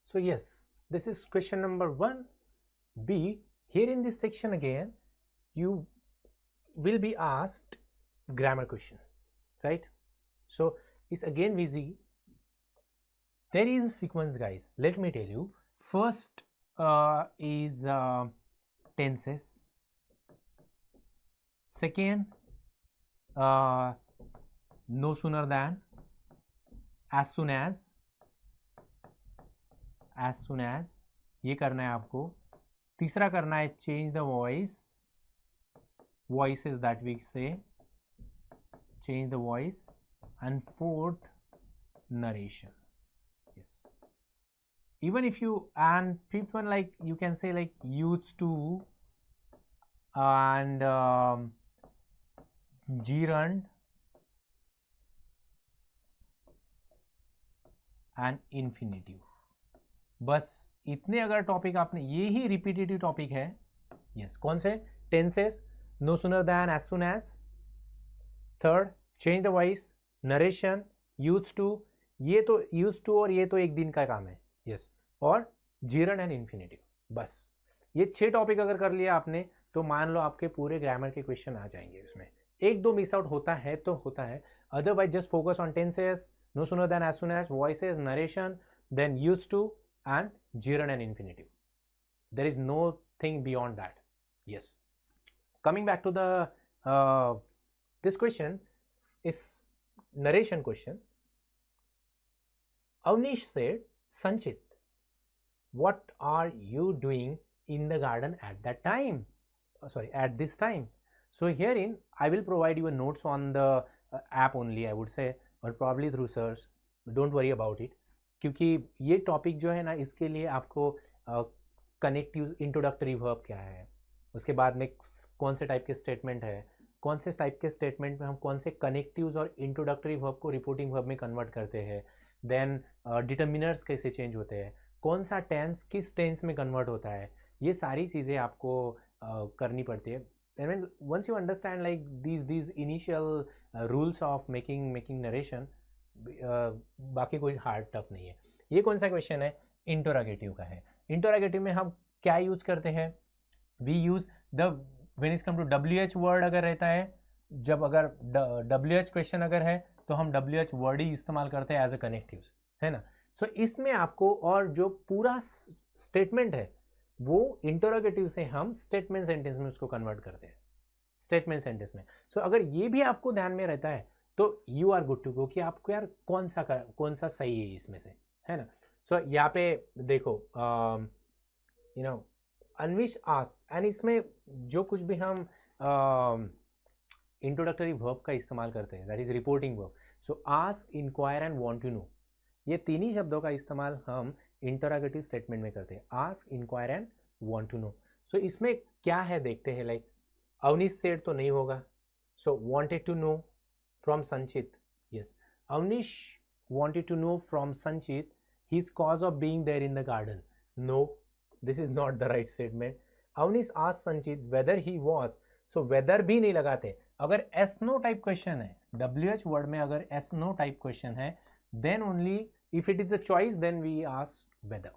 So yes, this is question number 1. B, here in this section again, you will be asked grammar question, right? So it's again easy. There is a sequence, guys. Let me tell you. First is tenses. Second, no sooner than, as soon as ये करना है आपको. तीसरा करना है change the voice, voices that we say, change the voice. And fourth, narration. Yes, even if you, and fifth one, like you can say like used to and gerund and infinitive. बस इतने अगर topic आपने, ये ही repetitive topic है. Yes, कौन से? Tenses, no sooner than, as soon as. Third, change the voice, narration, used to. ये तो यूज्ड टू और ये तो एक दिन का काम है. यस, और जीरन एंड इन्फिनेटिव. बस ये 6 टॉपिक अगर कर लिया आपने तो मान लो आपके पूरे ग्रामर के क्वेश्चन आ जाएंगे. इसमें एक दो मिस आउट होता है तो होता है, otherwise just focus on tenses, no sooner than, as soon as, voices, narration, then used to and gerund and infinitive. There is no thing beyond that. Yes, coming back to the this question is narration question. Avnish said, Sanchit, what are you doing in the garden at that time? At this time. So herein I will provide you a notes on the app only, I would say, or probably through search. Don't worry about it, क्योंकि ये topic जो है ना, इसके लिए आपको connective introductory verb क्या है, उसके बाद में कौन से टाइप के स्टेटमेंट है, कौन से टाइप के स्टेटमेंट में हम कौन से कनेक्टिव्स और इंट्रोडक्टरी वर्ब को रिपोर्टिंग वर्ब में कन्वर्ट करते हैं, देन डिटर्मिनर्स कैसे चेंज होते हैं, कौन सा टेंस किस टेंस में कन्वर्ट होता है, ये सारी चीज़ें आपको करनी पड़ती है. And once you understand like these initial rules of making narration, बाकी कोई हार्ड टफ नहीं है. ये कौन सा क्वेश्चन है? इंटरोगेटिव का है. इंटरोगेटिव में हम क्या यूज करते हैं? We use the when is come to WH word अगर रहता है, जब अगर WH क्वेश्चन अगर है तो हम WH वर्ड ही इस्तेमाल करते हैं एज अ कनेक्टिव, है ना. सो इसमें आपको, और जो पूरा स्टेटमेंट है वो इंटरोगेटिव से हम स्टेटमेंट सेंटेंस में उसको कन्वर्ट करते हैं, स्टेटमेंट सेंटेंस में. सो अगर ये भी आपको ध्यान में रहता है तो you are good to go कि आपको यार कौन सा सही है इसमें से, है ना. सो यहाँ पे देखो, यू नो, अनविश आस्क, एंड इसमें जो कुछ भी हम इंट्रोडक्टरी वर्ब का इस्तेमाल करते हैं, that is reporting verb. So ask, inquire and want to know, ये तीन ही शब्दों का इस्तेमाल हम इंटरोगेटिव स्टेटमेंट में करते हैं. Ask, inquire and want to know. So इसमें क्या है देखते हैं. लाइक अवनीश सेड तो नहीं होगा. So wanted to know from Sanchit. Yes, Avnish wanted to know from Sanchit his cause of being there in the garden. No, this is not the right statement. Avnish asked Sanchit whether he was. So whether भी नहीं लगाते. अगर S no type question है, WH word में अगर S no type question है, then only if it is the choice then we ask whether.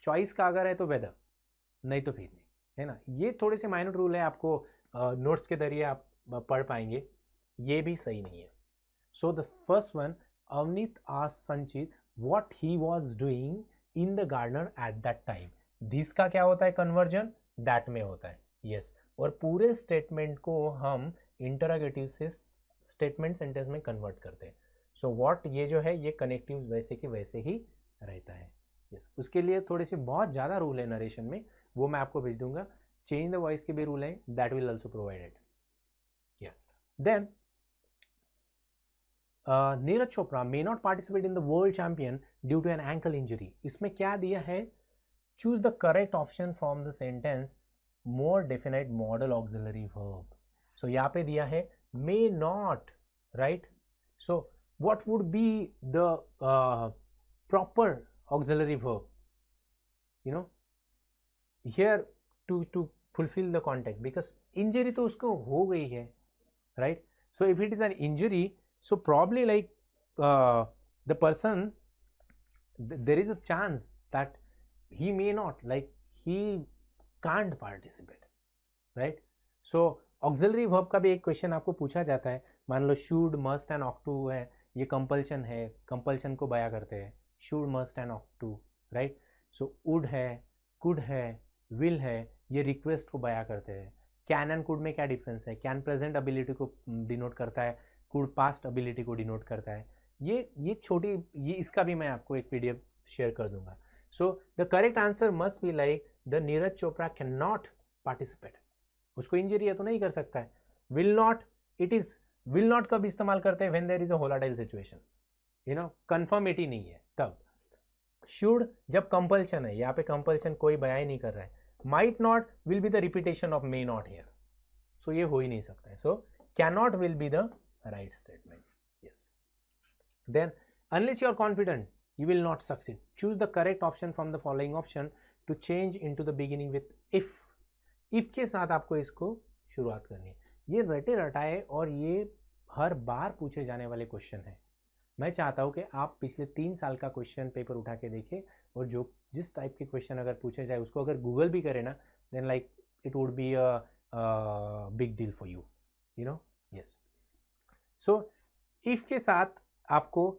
choice का अगर है तो whether, नहीं तो फिर नहीं, है ना. ये थोड़े से माइनर रूल है, आपको नोट्स के जरिए आप पढ़ पाएंगे. ये भी सही नहीं है. So the first one, Avneet asked Sanchit what he was doing in the garden at that time. This का क्या होता है? कन्वर्जन दैट में होता है. यस, और पूरे स्टेटमेंट को हम इंटरोगेटिव से स्टेटमेंट सेंटेंस में कन्वर्ट करते हैं. सो व्हाट ये जो है ये कनेक्टिव वैसे के वैसे ही रहता है. यस, उसके लिए थोड़े से बहुत ज़्यादा रूल है नरेशन में, वो मैं आपको भेज दूंगा. चेंज द वॉइस के भी रूल है, दैट विल ऑल्सो प्रोवाइडेड. या then Neeraj Chopra may not participate in the world champion due to an ankle injury. इसमें क्या दिया है? Choose the correct option from the sentence more definite model auxiliary verb. So यहाँ पे दिया है may not, right? So what would be the proper auxiliary verb? You know, here to fulfill the context, because injury तो उसको हो गई है, right? So if it is an injury, so probably like the person, there is a chance that he may not, like he can't participate, right? So auxiliary verb का भी एक question आपको पूछा जाता है, मान लो should, must and ought to है, ये कंपल्शन है, कंपल्शन को बया करते हैं, should, must and ought to, right? So would है, कुड है, विल है, ये रिक्वेस्ट को बया करते हैं. कैन एंड कुड में क्या डिफरेंस है? कैन प्रेजेंट एबिलिटी को डिनोट करता है, कुड पास्ट एबिलिटी को डिनोट करता है. ये छोटी, ये इसका भी मैं आपको एक पीडीएफ शेयर कर दूंगा. So the correct answer must be like the Neeraj Chopra can not participate. उसको इंजरी है तो नहीं कर सकता है. Will not, it is will not कब इस्तेमाल करते हैं? When there is a volatile situation, you know, conformity नहीं है तब. शुड जब कंपल्शन है, यहाँ पे कंपल्शन कोई बयान ही नहीं कर रहा है. Might not will be the repetition of may not here, so ये हो ही नहीं सकता है. So can not will be the right statement. Yes. Then unless you are confident you will not succeed. Choose the correct option from the following option to change into the beginning with if. if के साथ आपको इसको शुरुआत करनी है. ये रटे रटाए और ये हर बार पूछे जाने वाले क्वेश्चन है. मैं चाहता हूँ कि आप पिछले 3 साल का क्वेश्चन पेपर उठा के देखें और जो जिस टाइप के क्वेश्चन अगर पूछे जाए उसको अगर गूगल भी करे ना, then like it would be a big deal for you, you know. Yes. So if के साथ आपको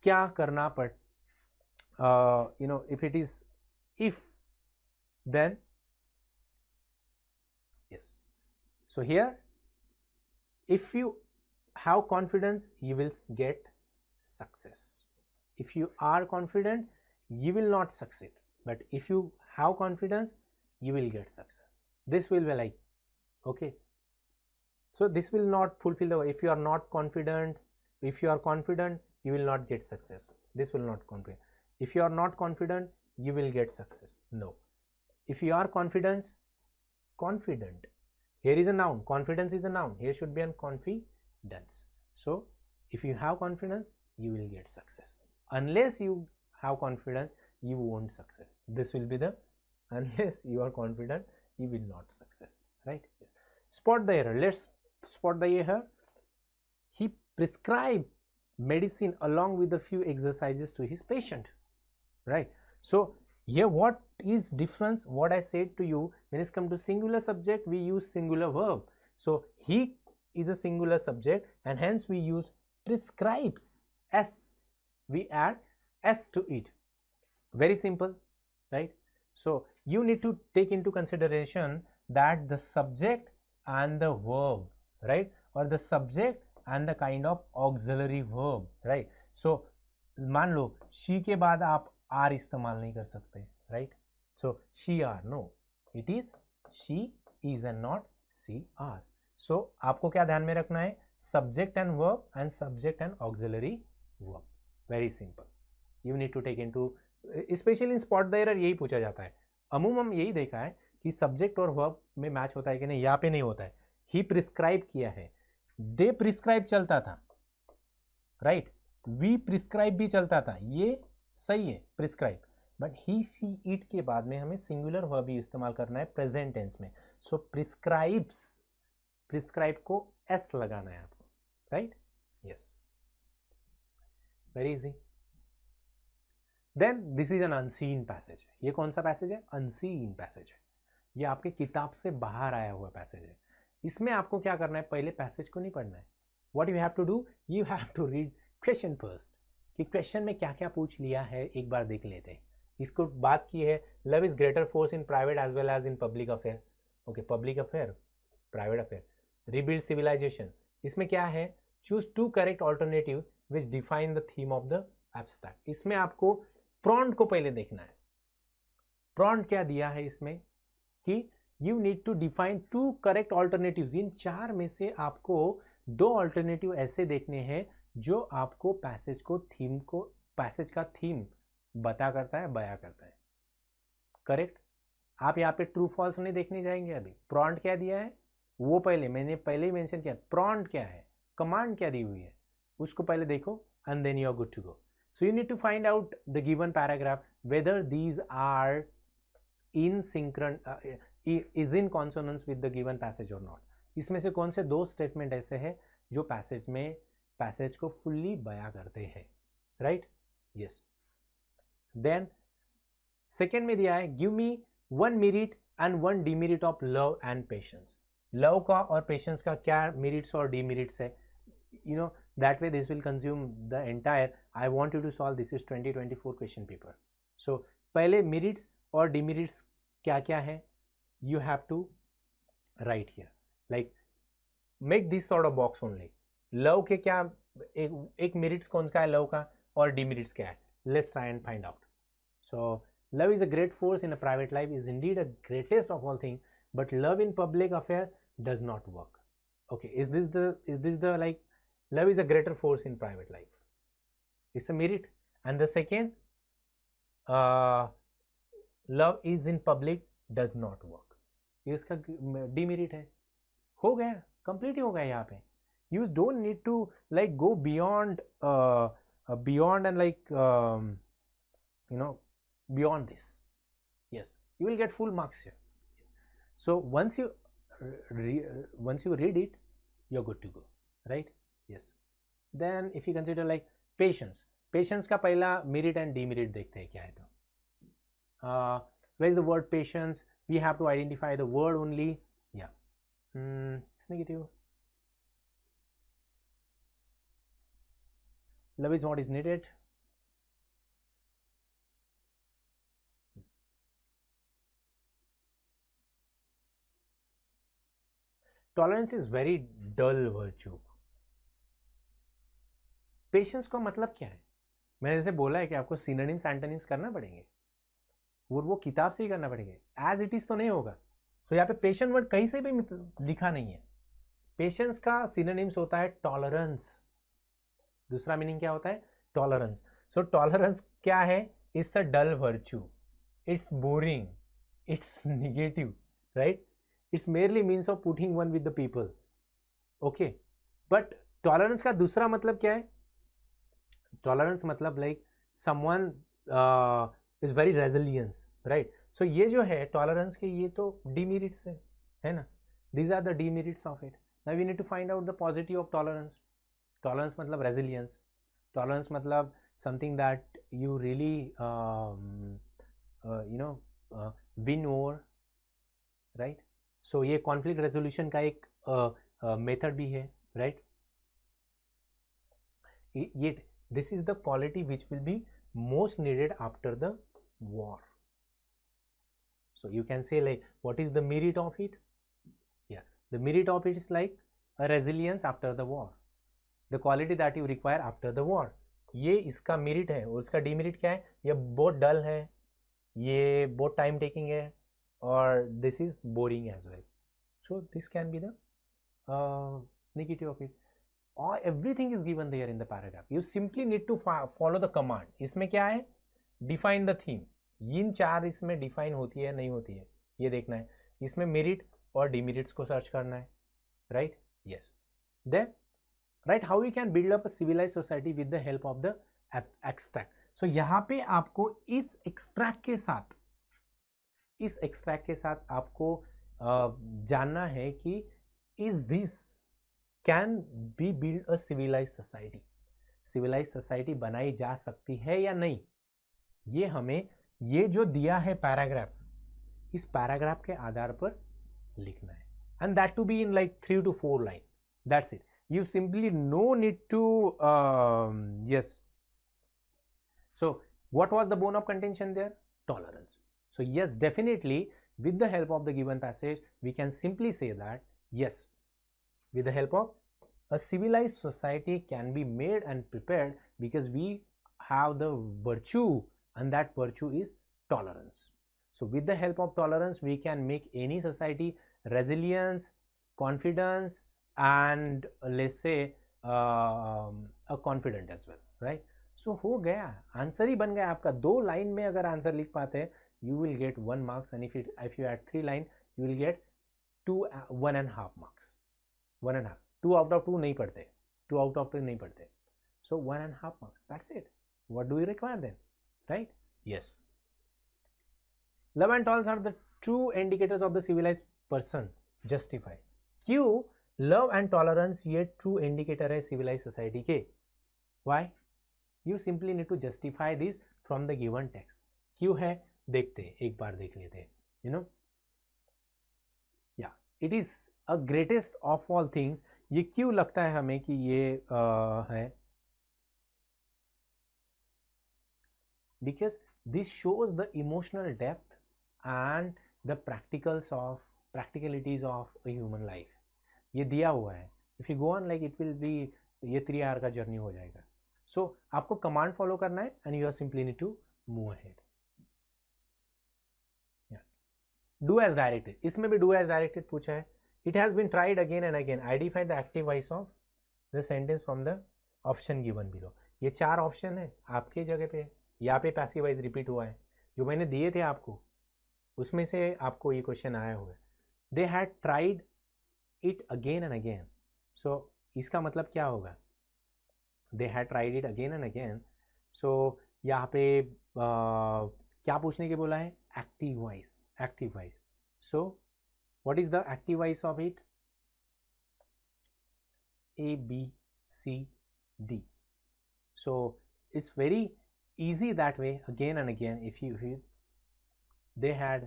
क्या करना पड़, you know, if it is if then yes, so here if you have confidence you will get success. If you are confident you will not succeed, but if you have confidence you will get success. This will be like, okay, so this will not fulfill the, if you are not confident, if you are confident you will not get success. This will not confident. If you are not confident you will get success. No. If you are confident, here is a noun, confidence is a noun, here should be an confidence. So if you have confidence you will get success. Unless you have confidence you won't success. This will be the, unless you are confident you will not success, right? Spot the error. Let's spot the error. He prescribed medicine along with a few exercises to his patient, right? So here what is difference? What I said to you, when it's come to singular subject we use singular verb. So he is a singular subject and hence we use prescribes, s, we add s to it. Very simple, right? So you need to take into consideration that the subject and the verb, right, or the subject and the kind of auxiliary verb, right? So मान लो she के बाद आप are इस्तेमाल नहीं कर सकते, right? So she are, no, it is she is and not she are. So आपको क्या ध्यान में रखना है? Subject and verb and subject and auxiliary verb. Very simple. You need to take into, especially in spot the error यही पूछा जाता है. अमूमन यही देखा है कि सब्जेक्ट और वर्ब में मैच होता है कि नहीं, यहाँ पे नहीं होता है. ही प्रिस्क्राइब किया है, दे प्रिस्क्राइब चलता था, राइट? वी प्रिस्क्राइब भी चलता था, ये सही है prescribe, but he she it के बाद में हमें सिंगुलर वर्ब ही इस्तेमाल करना है प्रेजेंट टेंस में. सो प्रिस्क्राइब्स, प्रिस्क्राइब को एस लगाना है आपको, right? Yes, very easy. Then this is an unseen passage. ये कौन सा पैसेज है? अनसीन पैसेज है. ये आपके किताब से बाहर आया हुआ पैसेज है. इसमें आपको क्या करना है? पहले पैसेज को नहीं पढ़ना है. What you have to do, you have to read question first, कि क्वेश्चन में क्या क्या पूछ लिया है एक बार देख लेते हैं. इसको बात की है, love is greater force in private as well as in public affair. Okay, public affair, private affair. Rebuild civilization, इसमें क्या है? Choose 2 correct alternative which define the theme of the abstract. इसमें आपको प्रॉन्ट को पहले देखना है. प्रॉन्ट क्या दिया है इसमें कि you need to define 2 correct alternatives. इन 4 में से आपको 2 ऑल्टरनेटिव ऐसे देखने हैं जो आपको पैसेज को, थीम को, पैसेज का थीम बता करता है, बया करता है. करेक्ट? आप यहाँ पे ट्रू फॉल्स नहीं देखने जाएंगे. अभी प्रॉन्ट क्या दिया है वो पहले मैंने पहले ही मेंशन किया. प्रॉन्ट क्या है, कमांड क्या दी हुई है, उसको पहले देखो and then you are good to go. So you need to find out the given paragraph whether these are in is in consonance with the given passage or not. इसमें से कौन से 2 स्टेटमेंट ऐसे हैं जो पैसेज में passage को fully बयां करते हैं, राइट? यस. देन सेकेंड में दिया है give me one merit and one demerit of love and patience. Love का और पेशेंस का क्या मेरिट्स और डिमेरिट्स है, you know, that way this will consume the entire. I want you to solve this is 2024 question paper. So पहले merits और demerits क्या क्या है, you have to write here, like make this sort of box only. Love के क्या एक merits कौन सा है लव का और डिमेरिट्स क्या है, let's try and find out. So love is a great force in a private life, is indeed a greatest of all things, but love in public affair does not work. Okay, is this the like love is a greater force in private life, it's a merit. And the second, love is in public does not work, ये इसका demerit है. हो गया, complete ही हो गया यहाँ पे. You don't need to like go beyond and like you know, beyond this. Yes, you will get full marks here. So once you read it, you're good to go, right? Yes. Then if you consider like patience का पहला merit and demerit देखते हैं क्या है. तो where is the word patience? We have to identify the word only. Yeah, it's negative. Love is what is needed. Tolerance is very dull virtue. Patience का मतलब क्या है, मैंने जैसे बोला है कि आपको सिनोनिम्स एंटोनिम्स करना पड़ेंगे और वो किताब से ही करना पड़ेंगे, एज इट इज तो नहीं होगा. तो यहाँ पे पेशेंट वर्ड कहीं से भी लिखा नहीं है. पेशेंस का सिनोनिम्स होता है टॉलरेंस. दूसरा मीनिंग क्या होता है, टॉलरेंस. सो टॉलरेंस क्या है, it's a dull virtue, it's boring, it's negative, right. It's merely means of putting one with the people. Okay, but tolerance का दूसरा मतलब क्या है, टॉलरेंस मतलब like someone is very resilience, right. So ये जो है टॉलरेंस के ये तो डिमेरिट्स है ना, these are the demerits of it. Now we need to find out the positive of tolerance. Tolerance मतलब रेजिलियंस, टॉलरेंस मतलब something that you really you know win over, right. So ये conflict resolution का एक method भी है, right. ये this is the quality which will be most needed after the war. So you can say like what is the merit of it? Yeah, the merit of it is like a resilience after the war, the quality that you require after the war. ये इसका merit है और इसका demerit क्या है, ये बहुत डल है, ये बहुत टाइम टेकिंग है और this is boring as well. So this can be the negative of it. Or everything is given there in the paragraph. You simply need to follow the command. इसमें क्या है, define the theme. इन चार इसमें define होती है नहीं होती है ये देखना है. इसमें merit और demerits को सर्च करना है, right? Yes. Then right, how we can build up a civilized society with the help of the extract. So यहाँ पे आपको इस extract के साथ आपको जानना है कि is this can be build a civilized society. civilized society बनाई जा सकती है या नहीं, ये हमें ये जो दिया है पैराग्राफ, इस पैराग्राफ के आधार पर लिखना है. and that to be in like 3 to 4 line. That's it. You simply no need to yes. So what was the bone of contention there? Tolerance. So yes, definitely with the help of the given passage we can simply say that yes, with the help of a civilized society can be made and prepared because we have the virtue, and that virtue is tolerance. So with the help of tolerance we can make any society resilience, confidence and let's say a confident as well, right. So हो गया, answer ही बन गया आपका. 2 line में अगर answer लिख पाते हैं you will get 1 marks, and if you add 3 line you will get 1.5 marks. 1.5. 2 out of 2 नहीं पढ़ते, 2 out of 2 नहीं पढ़ते. So 1.5 marks. That's it. What do we require then? Right? Yes. Love and tolerance are the true indicators of the civilized person. Justify. क्यों love and tolerance ये true indicator है civilized society के? Why? You simply need to justify this from the given text. क्यों है? देखते हैं, एक बार देख लेते हैं, यू नो। या it is a greatest of all things. ये क्यों लगता है हमें कि ये है? Because this shows the emotional depth and the practicalities of a human life. ये दिया हुआ है। If you go on like it will be, ये 3 आवर का जर्नी हो जाएगा। सो आपको कमांड फॉलो करना है and you are simply need to move ahead. Do as directed, इसमें भी डू एज डायरेक्टेड पूछा है। It has been tried again and again. Identify the active voice of the sentence from the option given below. ये 4 option है आपके जगह पे, यहाँ पे पैसिव वॉइस रिपीट हुआ है जो मैंने दिए थे आपको, उसमें से आपको ये क्वेश्चन आया हुआ है। They had tried it again and again. So इसका मतलब क्या होगा? They had tried it again and again. So यहाँ पे क्या पूछने के बोला है? Active voice, active voice. So what is the active voice of it? A, B, C, D. So it's very easy that way, again and again. If they had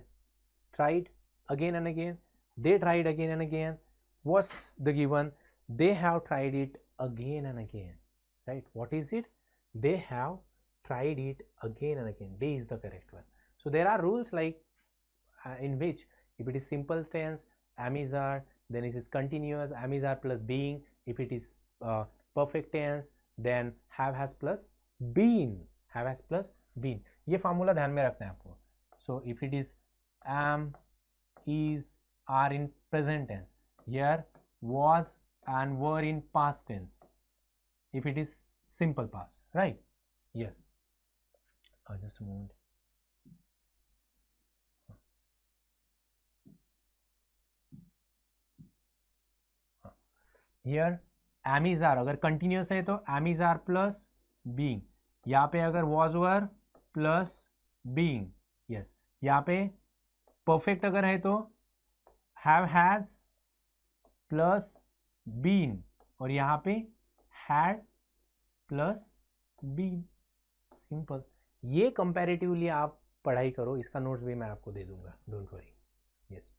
tried again and again, they tried again and again. What's the given? They have tried it again and again, right? What is it? They have tried it again and again. D is the correct one. So there are rules like in which if it is simple tense, am is are, then it is continuous, am is are plus being. If it is perfect tense, then have has plus been, have has plus been. ये formula ध्यान में रखना है आपको। So if it is am, is, are in present tense, here was and were in past tense. If it is simple past, right? Yes. Just a moment. Here am is are अगर continuous है तो am is are plus being. यहाँ पे अगर was were plus being, yes. यहाँ पे perfect अगर है तो हैव हैज प्लस बीन, और यहाँ पे हैड प्लस बीन। सिंपल। ये कंपैरेटिवली आप पढ़ाई करो, इसका नोट्स भी मैं आपको दे दूंगा, don't worry. Yes.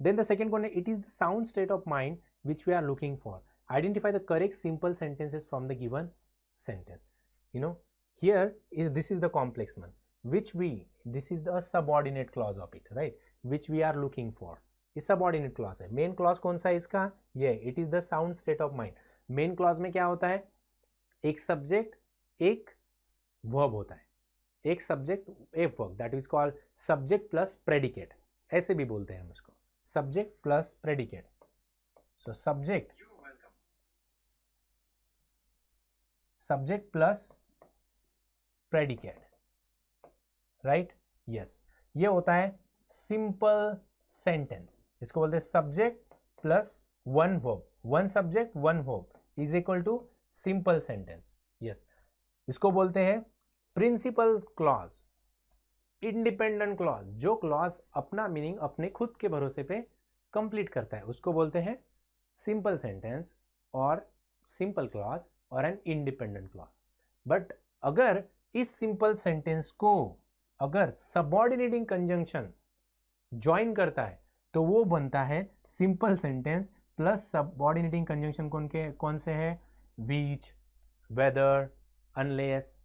Then the second question, it is the sound state of mind which we are looking for. Identify the correct simple sentences from the given sentence. You know, here is, this is the complex one, which this is the subordinate clause of it, right? Which we are looking for. ये subordinate clause है। main clause कौन सा है इसका? ये it is the sound state of mind. main clause में क्या होता है? एक subject, एक verb होता है। एक subject, एक verb, that is called subject plus predicate. ऐसे भी बोलते हैं हम उसको, subject plus predicate. So subject plus predicate, right? Yes. ये होता है simple sentence। इसको बोलते हैं subject plus one verb, one subject one verb is equal to simple sentence। yes। इसको बोलते हैं principal clause, independent clause। जो clause अपना मीनिंग अपने खुद के भरोसे पे कंप्लीट करता है उसको बोलते हैं सिंपल सेंटेंस और सिंपल क्लॉज और एन इंडिपेंडेंट क्लॉज। बट अगर इस सिंपल सेंटेंस को अगर सबऑर्डिनेटिंग कंजंक्शन ज्वाइन करता है तो वो बनता है simple sentence plus subordinating conjunction कौन से है? विच, वेदर, अनलेस,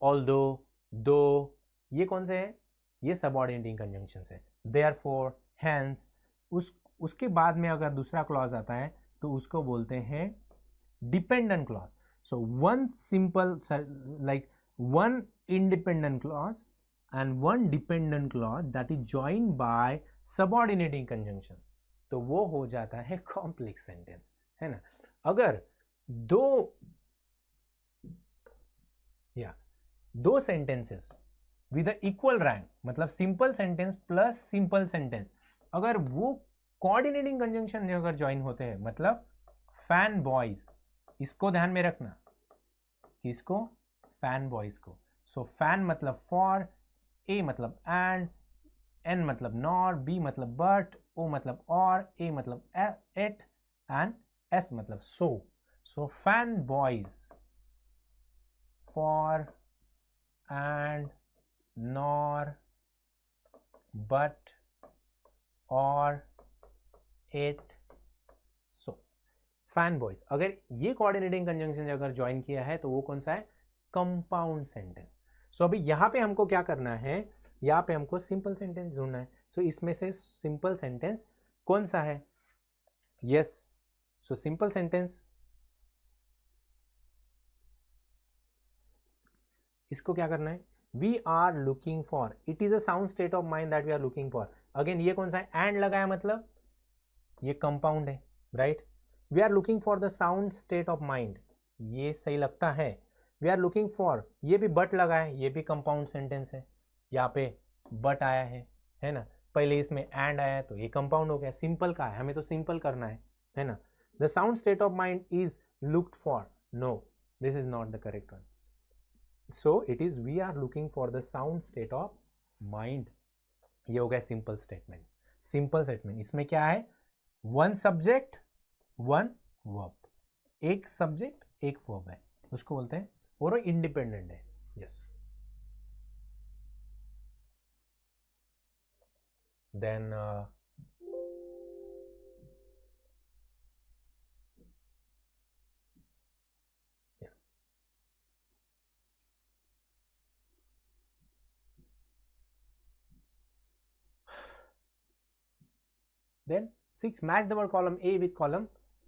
ऑल्दो, दो, ये कौन से है? ये सबऑर्डिनेटिंग कंजंक्शन है। Therefore, hence. उसके बाद में अगर दूसरा क्लॉज आता है तो उसको बोलते हैं dependent clause. So one simple, like one independent clause and one dependent clause that is joined by subordinating conjunction, तो वो हो जाता है कॉम्प्लेक्स सेंटेंस, है ना। अगर दो सेंटेंसेस विद इक्वल रैंक, मतलब simple sentence plus simple sentence, अगर वो कोऑर्डिनेटिंग कंजंक्शन अगर ज्वाइन होते हैं, मतलब फैन बॉयज, इसको ध्यान में रखना, इसको फैन बॉयज को। सो फैन मतलब फॉर, ए मतलब एंड, एन मतलब नॉर, बी मतलब बट, ओ मतलब और, ए मतलब एट एंड एस मतलब so. So FANBOYS, for and nor, but, or, it, so. FANBOYS, अगर ये कोऑर्डिनेटिंग कंजंक्शन अगर ज्वाइन किया है तो वो कौन सा है? Compound sentence. सो अभी यहां पे हमको क्या करना है? यहाँ पे हमको सिंपल सेंटेंस ढूंढना है. सो इसमें से सिंपल सेंटेंस कौन सा है? यस, सो सिंपल सेंटेंस, इसको क्या करना है? We are looking for, it is a sound state of mind that we are looking for. Again ये कौन सा है? एंड लगाया मतलब ये कंपाउंड है, right? We are looking for the sound state of mind, ये सही लगता है. वी आर लुकिंग फॉर, ये भी बट लगा है, ये भी कंपाउंड सेंटेंस है. यहाँ पे बट आया है ना? पहले इसमें एंड आया है तो ये कंपाउंड हो गया. सिंपल का है, हमें तो सिंपल करना है ना? The sound state of mind is looked for, no, this is not the correct one. So it is we are looking for the sound state of mind. ये हो गया सिंपल स्टेटमेंट. सिंपल स्टेटमेंट इसमें क्या है? One subject one verb, एक subject एक verb है, उसको बोलते हैं, और इंडिपेंडेंट है. Yes. Then then 6 match the word column A with column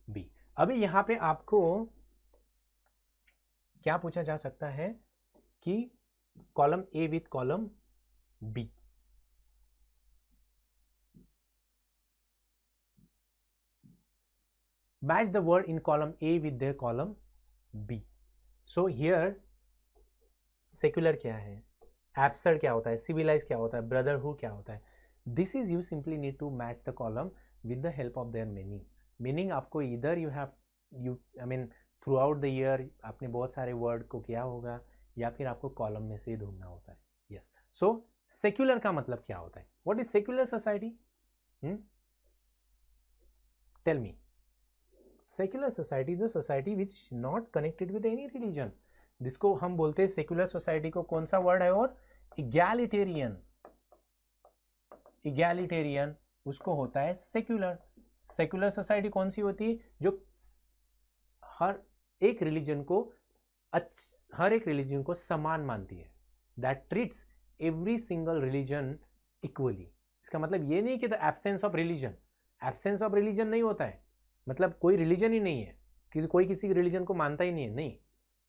B. अभी यहां पे आपको क्या पूछा जा सकता है कि column A with column B. Match the word in column A with the column B. So here secular क्या है, एब्सर्ड क्या होता है, सिविलाइज क्या होता है, ब्रदरहुड क्या होता है. This is you simply need to match the column with the help of their meaning. Meaning आपको इधर you have you I mean throughout the year आपने बहुत सारे वर्ड को किया होगा, या फिर आपको कॉलम में से ही ढूंढना होता है. यस. सो सेक्युलर का मतलब क्या होता है? What is secular society? Tell me. Secular society is a society which not connected with any religion. जिसको हम बोलते हैं सेक्युलर सोसाइटी को कौन सा वर्ड है? और इगैलिटेरियन. इगैलिटेरियन उसको होता है सेक्युलर. सेक्युलर सोसाइटी कौन सी होती है? जो हर एक रिलीजन को समान मानती है. That treats every single religion equally. इसका मतलब ये नहीं कि the absence of religion. Absence of religion नहीं होता है, मतलब कोई रिलीजन ही नहीं है, कोई किसी रिलीजन को मानता ही नहीं है. नहीं,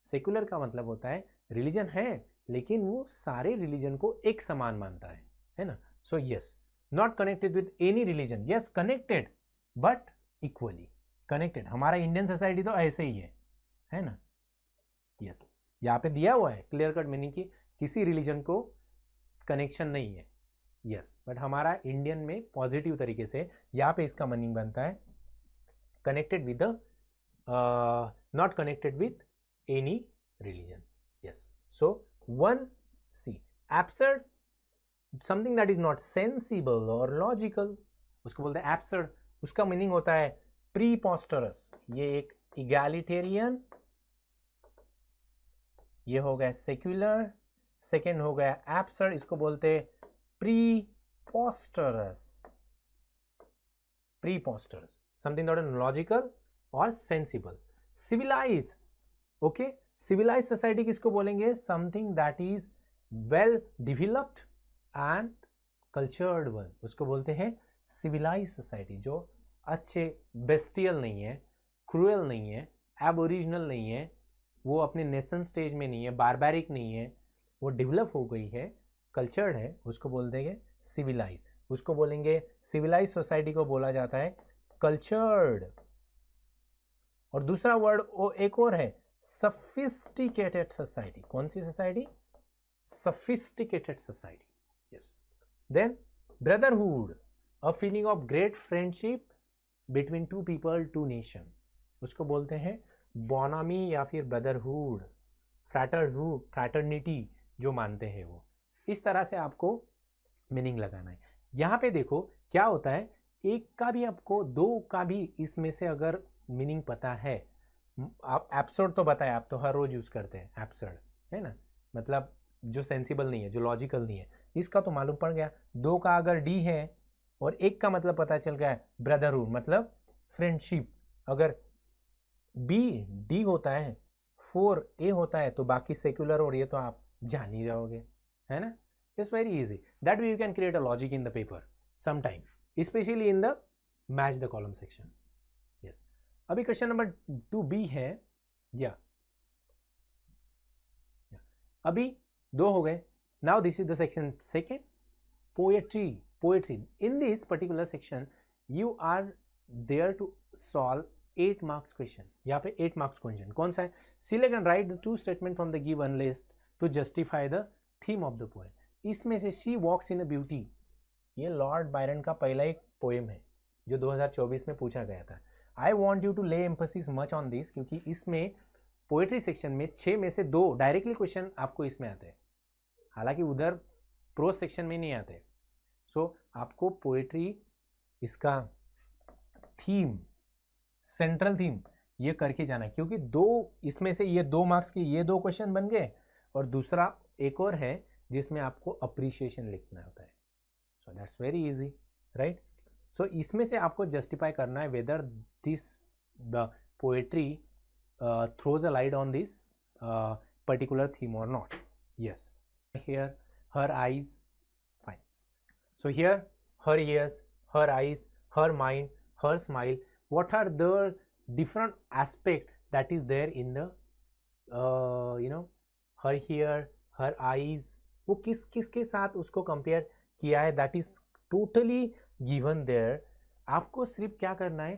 सेक्युलर का मतलब होता है रिलीजन है लेकिन वो सारे रिलीजन को एक समान मानता है ना? So yes, not connected with any religion. Yes, connected but equally connected. हमारा इंडियन सोसाइटी तो ऐसे ही है ना? यस, यहाँ पे दिया हुआ है क्लियर कट मीनिंग की किसी रिलीजन को कनेक्शन नहीं है. यस, बट हमारा इंडियन में पॉजिटिव तरीके से यहाँ पे इसका मीनिंग बनता है connected with the not connected with any religion. Yes. So 1C, absurd, something that is not sensible or logical, उसको बोलते हैं absurd. उसका मीनिंग होता है preposterous. ये एक egalitarian, ये हो गया secular. सेकेंड हो गया absurd, इसको बोलते हैं preposterous. preposterous, something that is logical or sensible. Civilized, okay, civilized society किसको बोलेंगे? something that is well developed and cultured one, उसको बोलते हैं civilized society. जो अच्छे bestial नहीं है, cruel नहीं है, aboriginal नहीं है, वो अपने नेशन स्टेज में नहीं है, बारबैरिक नहीं है, वो डेवलप हो गई है, कल्चर्ड है, उसको बोल देंगे सिविलाइज. उसको बोलेंगे सिविलाइज सोसाइटी को बोला जाता है कल्चर्ड. और दूसरा वर्ड एक और है सफिस्टिकेटेड सोसाइटी. कौन सी society? Sophisticated society. Yes. Then brotherhood, a feeling of great friendship between two people, two nation, उसको बोलते हैं बोनामी या फिर ब्रदरहुड. फ्रैटरहुड, फ्रैटर्निटी जो मानते हैं वो. इस तरह से आपको मीनिंग लगाना है. यहां पे देखो क्या होता है, एक का भी आपको, दो का भी इसमें से अगर मीनिंग पता है, आप एब्सर्ड तो बताए, आप तो हर रोज यूज करते हैं एब्सर्ड, है ना? मतलब जो सेंसिबल नहीं है, जो लॉजिकल नहीं है। इसका तो मालूम पड़ गया, 2 का अगर डी है और 1 का मतलब पता चल गया ब्रदरहुड मतलब फ्रेंडशिप। अगर बी डी होता है, 4 ए होता है, तो बाकी सेक्युलर और ये तो आप जान ही जाओगे, है ना। It's very easy, that way you can create a logic in the paper sometime, specially in the match the column section. Yes, अभी क्वेश्चन नंबर 2b है, या अभी 2 हो गए। Now this is the section second, poetry. In this particular section, you are there to solve 8 marks question. यहाँ पे 8 marks question कौन सा है? Select and write the 2 statement from the given list to justify the theme of the poem. इसमें से she walks in a beauty, ये Lord Byron का पहला एक पोएम है जो 2024 में पूछा गया था। I want you to lay emphasis much on this, क्योंकि इसमें पोएट्री सेक्शन में 6 में से 2 डायरेक्टली क्वेश्चन आपको इसमें आते हैं, हालांकि उधर प्रोज सेक्शन में नहीं आते। सो आपको पोएट्री इसका थीम, सेंट्रल थीम ये करके जाना है, क्योंकि 2 इसमें से ये 2 मार्क्स के ये 2 क्वेश्चन बन गए, और दूसरा एक और है जिसमें आपको अप्रिशिएशन लिखना होता है। So that's very easy, right. So इसमें से आपको जस्टिफाई करना है whether this the poetry throws a light on this particular theme or not. Yes, here her eyes, fine. So here her ears, her eyes, her mind, her smile, what are the different aspect that is there in the her hair, her eyes, वो किस किस के साथ उसको compare किया है, that is totally given there। आपको सिर्फ क्या करना है,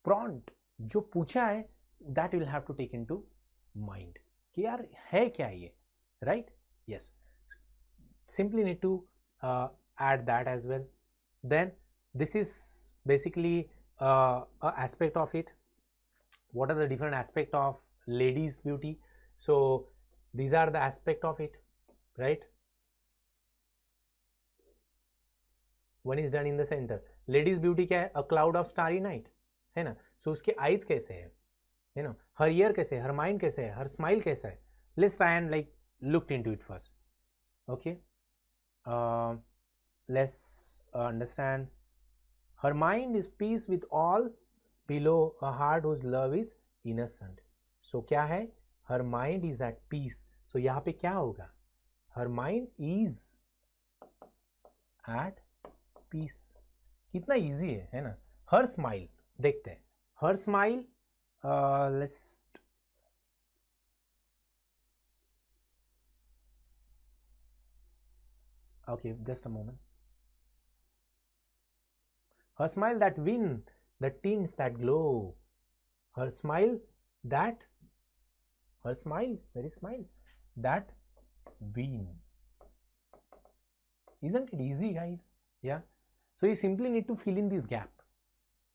प्रॉम्प्ट जो पूछा है that will have to take into mind कि यार है क्या ये, right? Yes, simply need to add that as well। Then this is basically a aspect of it, what are the different aspect of ladies beauty, so these are the aspect of it, right? one is done in the center, ladies beauty क्या है, a cloud of starry night, है ना। so उसके eyes कैसे है, you know, her ear कैसे है, her mind कैसे है, her smile कैसा है, let's try and like looked into it first, okay। let's understand, her mind is peace with all below a heart whose love is innocent। so क्या है, her mind is at peace, so यहाँ पे क्या होगा, her mind is at peace। कितना easy है ना। her smile देखते हैं, her smile let's okay, just a moment, her smile that win the tints that glow, her smile that, her smile, very smile that win, isn't it easy guys? yeah, so you simply need to fill in this gap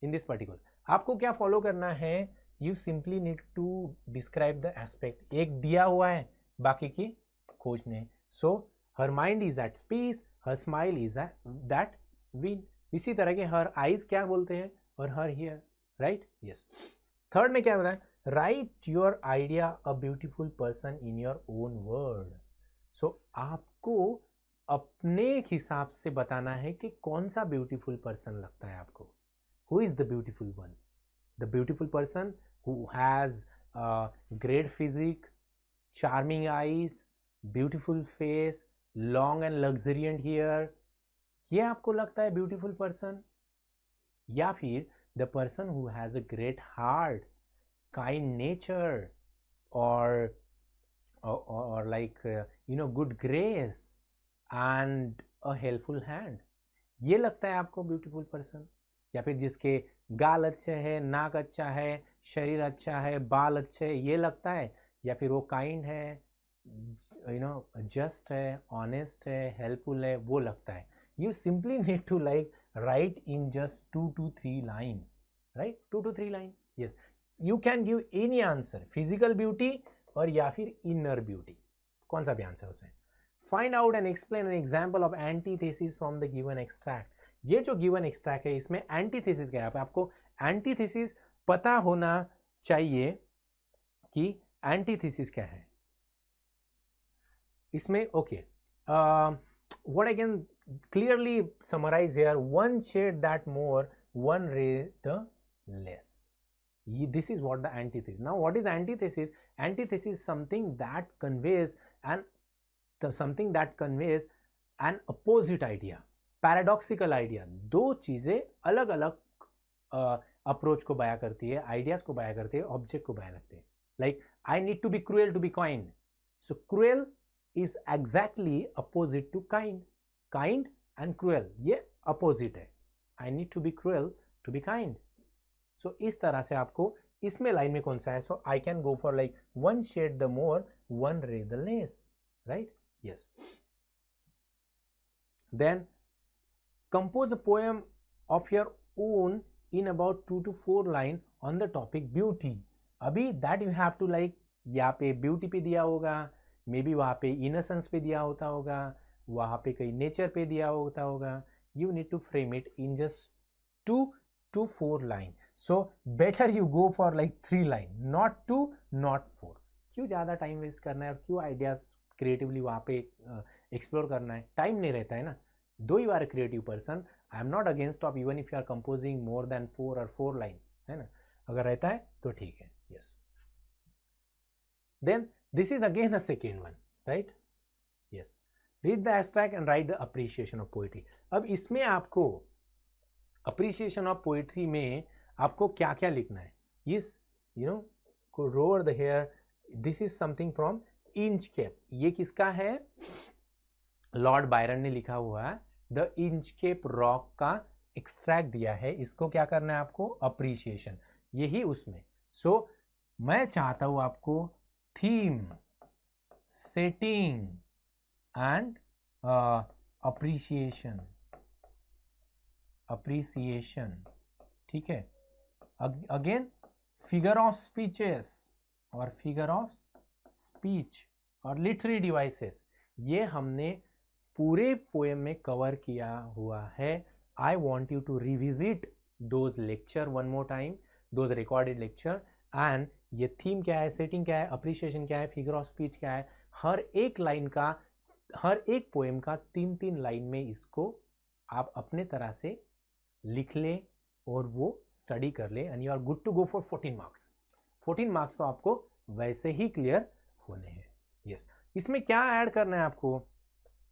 in this particular, आपको क्या follow करना है, you simply need to describe the aspect, एक दिया हुआ है बाकी की खोजने हैं। so her mind is at peace, her smile is at that win। इसी तरह के her eyes क्या बोलते हैं, और her hair, right? yes। Third में क्या बताया, write your idea a beautiful person in your own word। so आपको अपने हिसाब से बताना है कि कौन सा ब्यूटीफुल पर्सन लगता है आपको, who is the beautiful one, the beautiful person who has great physique, charming eyes, beautiful face, long and luxuriant hair, ये आपको लगता है ब्यूटीफुल पर्सन, या फिर the person who has a great heart, kind nature, और like you know good grace and a helpful hand, ये लगता है आपको ब्यूटीफुल पर्सन, या फिर जिसके गाल अच्छे है, नाक अच्छा है, शरीर अच्छा है, बाल अच्छे है, ये लगता है, या फिर वो काइंड है, यू नो जस्ट है, ऑनेस्ट है, हेल्पफुल है, वो लगता है। you simply need to like write in just 2 to 3 line, right? 2 to 3 line, yes। you can give any answer, physical beauty और या फिर inner beauty, कौन सा भी आंसर हो सकता है। find out and explain an example of antithesis from the given extract। ये जो given extract है इसमें antithesis क्या है, आपको antithesis पता होना चाहिए कि antithesis क्या है। इसमें okay, what I can clearly summarize here, one shade that more, one ray the less. This is what the antithesis. Now what is antithesis? Antithesis is something that conveys an opposite idea, paradoxical idea. दो चीजें अलग अलग approach को बयां करती है, ideas को बयां करती है, ऑब्जेक्ट को बयां करती है. Like I need to be cruel to be kind. So cruel is exactly opposite to kind. Kind and cruel ये अपोजिट है. I need to be cruel to be kind. So इस तरह से आपको इसमें लाइन में कौन सा है? So I can go for like one shade the more, one ray the less. Right? Yes. Then compose a poem of your own in about 2 to 4 line on the topic beauty. अभी that you have to like, यहाँ पे beauty पे दिया होगा, may be वहाँ पे innocence पे दिया होता होगा, वहाँ पे कहीं नेचर पे दिया होता होगा. You need to frame it in just 2 to 4 line. So better you go for like 3 line, not 2 not 4. क्यों ज़्यादा टाइम वेस्ट करना है और क्यों आइडियाज क्रिएटिवली वहाँ पे एक्सप्लोर करना है? टाइम नहीं रहता है ना. Though you are a creative person, I am not against of even if you are composing more than 4 or 4 line, है ना? अगर रहता है तो ठीक है. Yes. Then this is again a second one, right? Yes. Read the abstract and write the appreciation of poetry. अब इसमें आपको appreciation of poetry में आपको क्या क्या लिखना है? Yes, you know, को roar the hair. This is something from Inchcape. ये किसका है? लॉर्ड बायरन ने लिखा हुआ है. द इंचकेप रॉक का एक्सट्रैक्ट दिया है. इसको क्या करना है आपको? अप्रिसिएशन. यही उसमें. सो मैं चाहता हूं आपको थीम, सेटिंग एंड अप्रिसिएशन. ठीक है. अगेन फिगर ऑफ स्पीचेस और फिगर ऑफ स्पीच और लिटरेरी डिवाइसेस, ये हमने पूरे पोएम में कवर किया हुआ है. I want you to revisit those lecture one more time, those recorded lecture. And ये थीम क्या है, सेटिंग क्या है, अप्रिसिएशन क्या है, फिगर ऑफ स्पीच क्या है, हर एक लाइन का, हर एक पोएम का 3-3 लाइन में इसको आप अपने तरह से लिख लें और वो स्टडी कर लें. And you are good to go for 14 marks. 14 marks तो आपको वैसे ही क्लियर होने हैं. यस. इसमें क्या ऐड करना है आपको?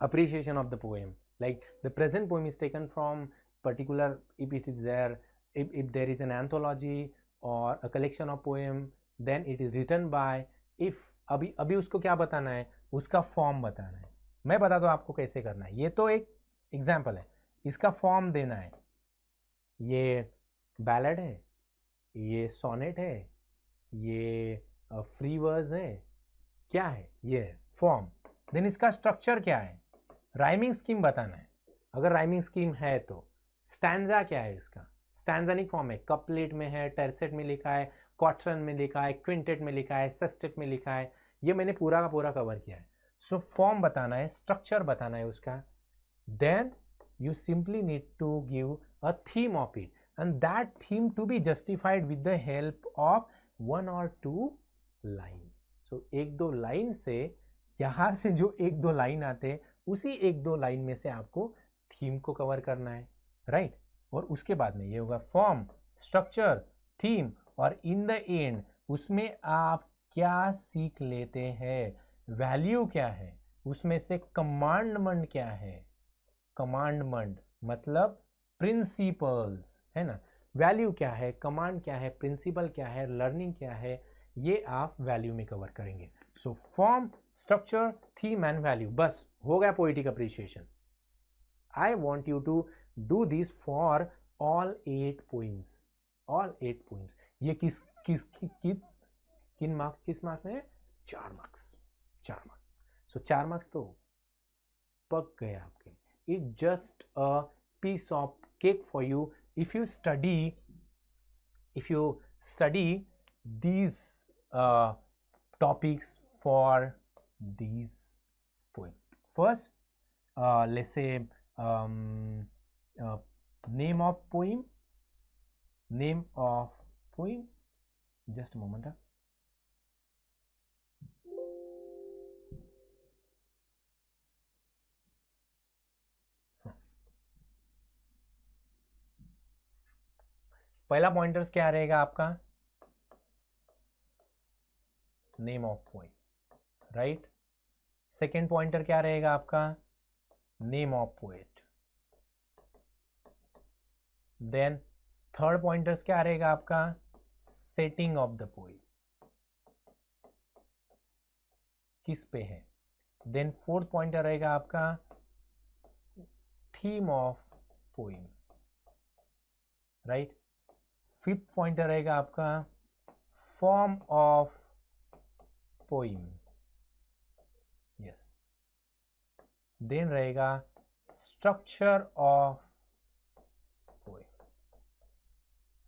appreciation of the poem, like the present poem is taken from particular, if it is there, if there is an anthology or a collection of poem, then it is written by. if अभी उसको क्या बताना है? उसका form बताना है. मैं बता दूं आपको कैसे करना है. ये तो एक एग्जाम्पल है, इसका फॉर्म देना है. ये बैलेड है, ये सोनेट है, ये फ्री वर्स है, क्या है? ये फॉर्म. देन इसका स्ट्रक्चर क्या है? राइमिंग स्कीम बताना है. अगर राइमिंग स्कीम है तो स्टैंजा क्या है? इसका स्टैंजानिक फॉर्म है, कपलेट में है, टर्सेट में लिखा है, क्वार्टरन में लिखा है, क्विंटेट में लिखा है, सेस्टेट में लिखा है. ये मैंने पूरा का पूरा कवर किया है. सो फॉर्म बताना है, स्ट्रक्चर बताना है उसका. Then you simply need to give a theme of it, and that theme to be justified with the help of 1 or 2 line. So 1-2 line से, यहां से जो 1-2 लाइन आते हैं, उसी 1-2 लाइन में से आपको थीम को कवर करना है. राइट? और उसके बाद में ये होगा फॉर्म, स्ट्रक्चर, थीम, और इन द एंड उसमें आप क्या सीख लेते हैं, वैल्यू क्या है, उसमें से कमांडमेंट क्या है. कमांडमेंट मतलब प्रिंसिपल्स, है ना. वैल्यू क्या है, कमांड क्या है, प्रिंसिपल क्या है, लर्निंग क्या है, ये आप वैल्यू में कवर करेंगे. So form, structure, theme and value, बस हो गया poetic appreciation. I want you to do this for all 8 poems. All 8 poems. ये किन मार्क्स, किस मार्क्स में है? 4 मार्क्स. 4 मार्क्स. सो 4 मार्क्स तो पक गए आपके. It just a piece of cake for you if you study these topics for these poems. First, let's say name of poem. Just a moment. पहला पॉइंटर्स क्या रहेगा आपका, name of poem, right. Second pointer क्या रहेगा आपका, name of poet. Then third pointers क्या रहेगा आपका, सेटिंग ऑफ द पोएम, किस पे है। देन फोर्थ पॉइंटर रहेगा आपका theme of poem, right. Fifth pointer रहेगा आपका form of poem, yes. Then रहेगा structure of poem,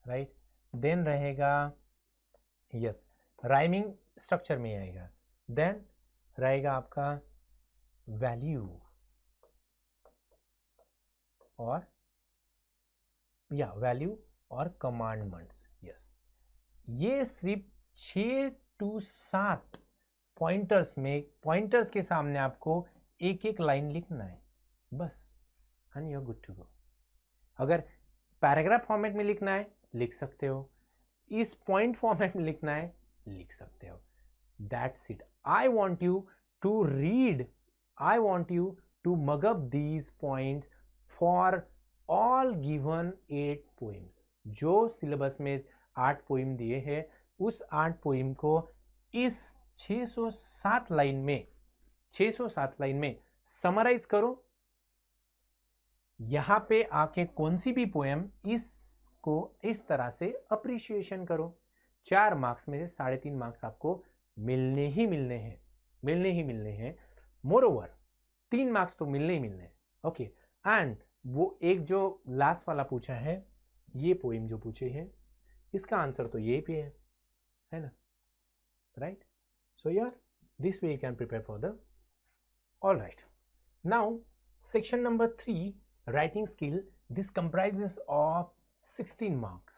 right. Then रहेगा यस राइमिंग स्ट्रक्चर में आएगा। देन रहेगा आपका वैल्यू और वैल्यू और कमांडमेंट्स, यस। ये सिर्फ 6 to 7 पॉइंटर्स में, पॉइंटर्स के सामने आपको एक एक लाइन लिखना है बस, and you are good to go. अगर पैराग्राफ फॉर्मेट में लिखना है लिख सकते हो, इस पॉइंट फॉर्मेट में लिखना है लिख सकते हो। That's it. I want you to read, I want you to mug up these points for all given 8 poems. जो सिलेबस में 8 पोएम दिए हैं, उस 8 पोएम को इस 607 लाइन में समराइज करो। यहां पे आके कौन सी भी पोएम इसको इस तरह से अप्रिशिएशन करो। 4 मार्क्स में से 3.5 मार्क्स आपको मिलने ही मिलने हैं। मोरओवर 3 मार्क्स तो मिलने ही मिलने हैं, ओके। एंड वो एक जो लास्ट वाला पूछा है, ये पोएम जो पूछे है, इसका आंसर तो ये भी है ना, राइट। सो यार this way you can prepare for the, all right. Now section number 3, writing skill. This comprises of 16 marks,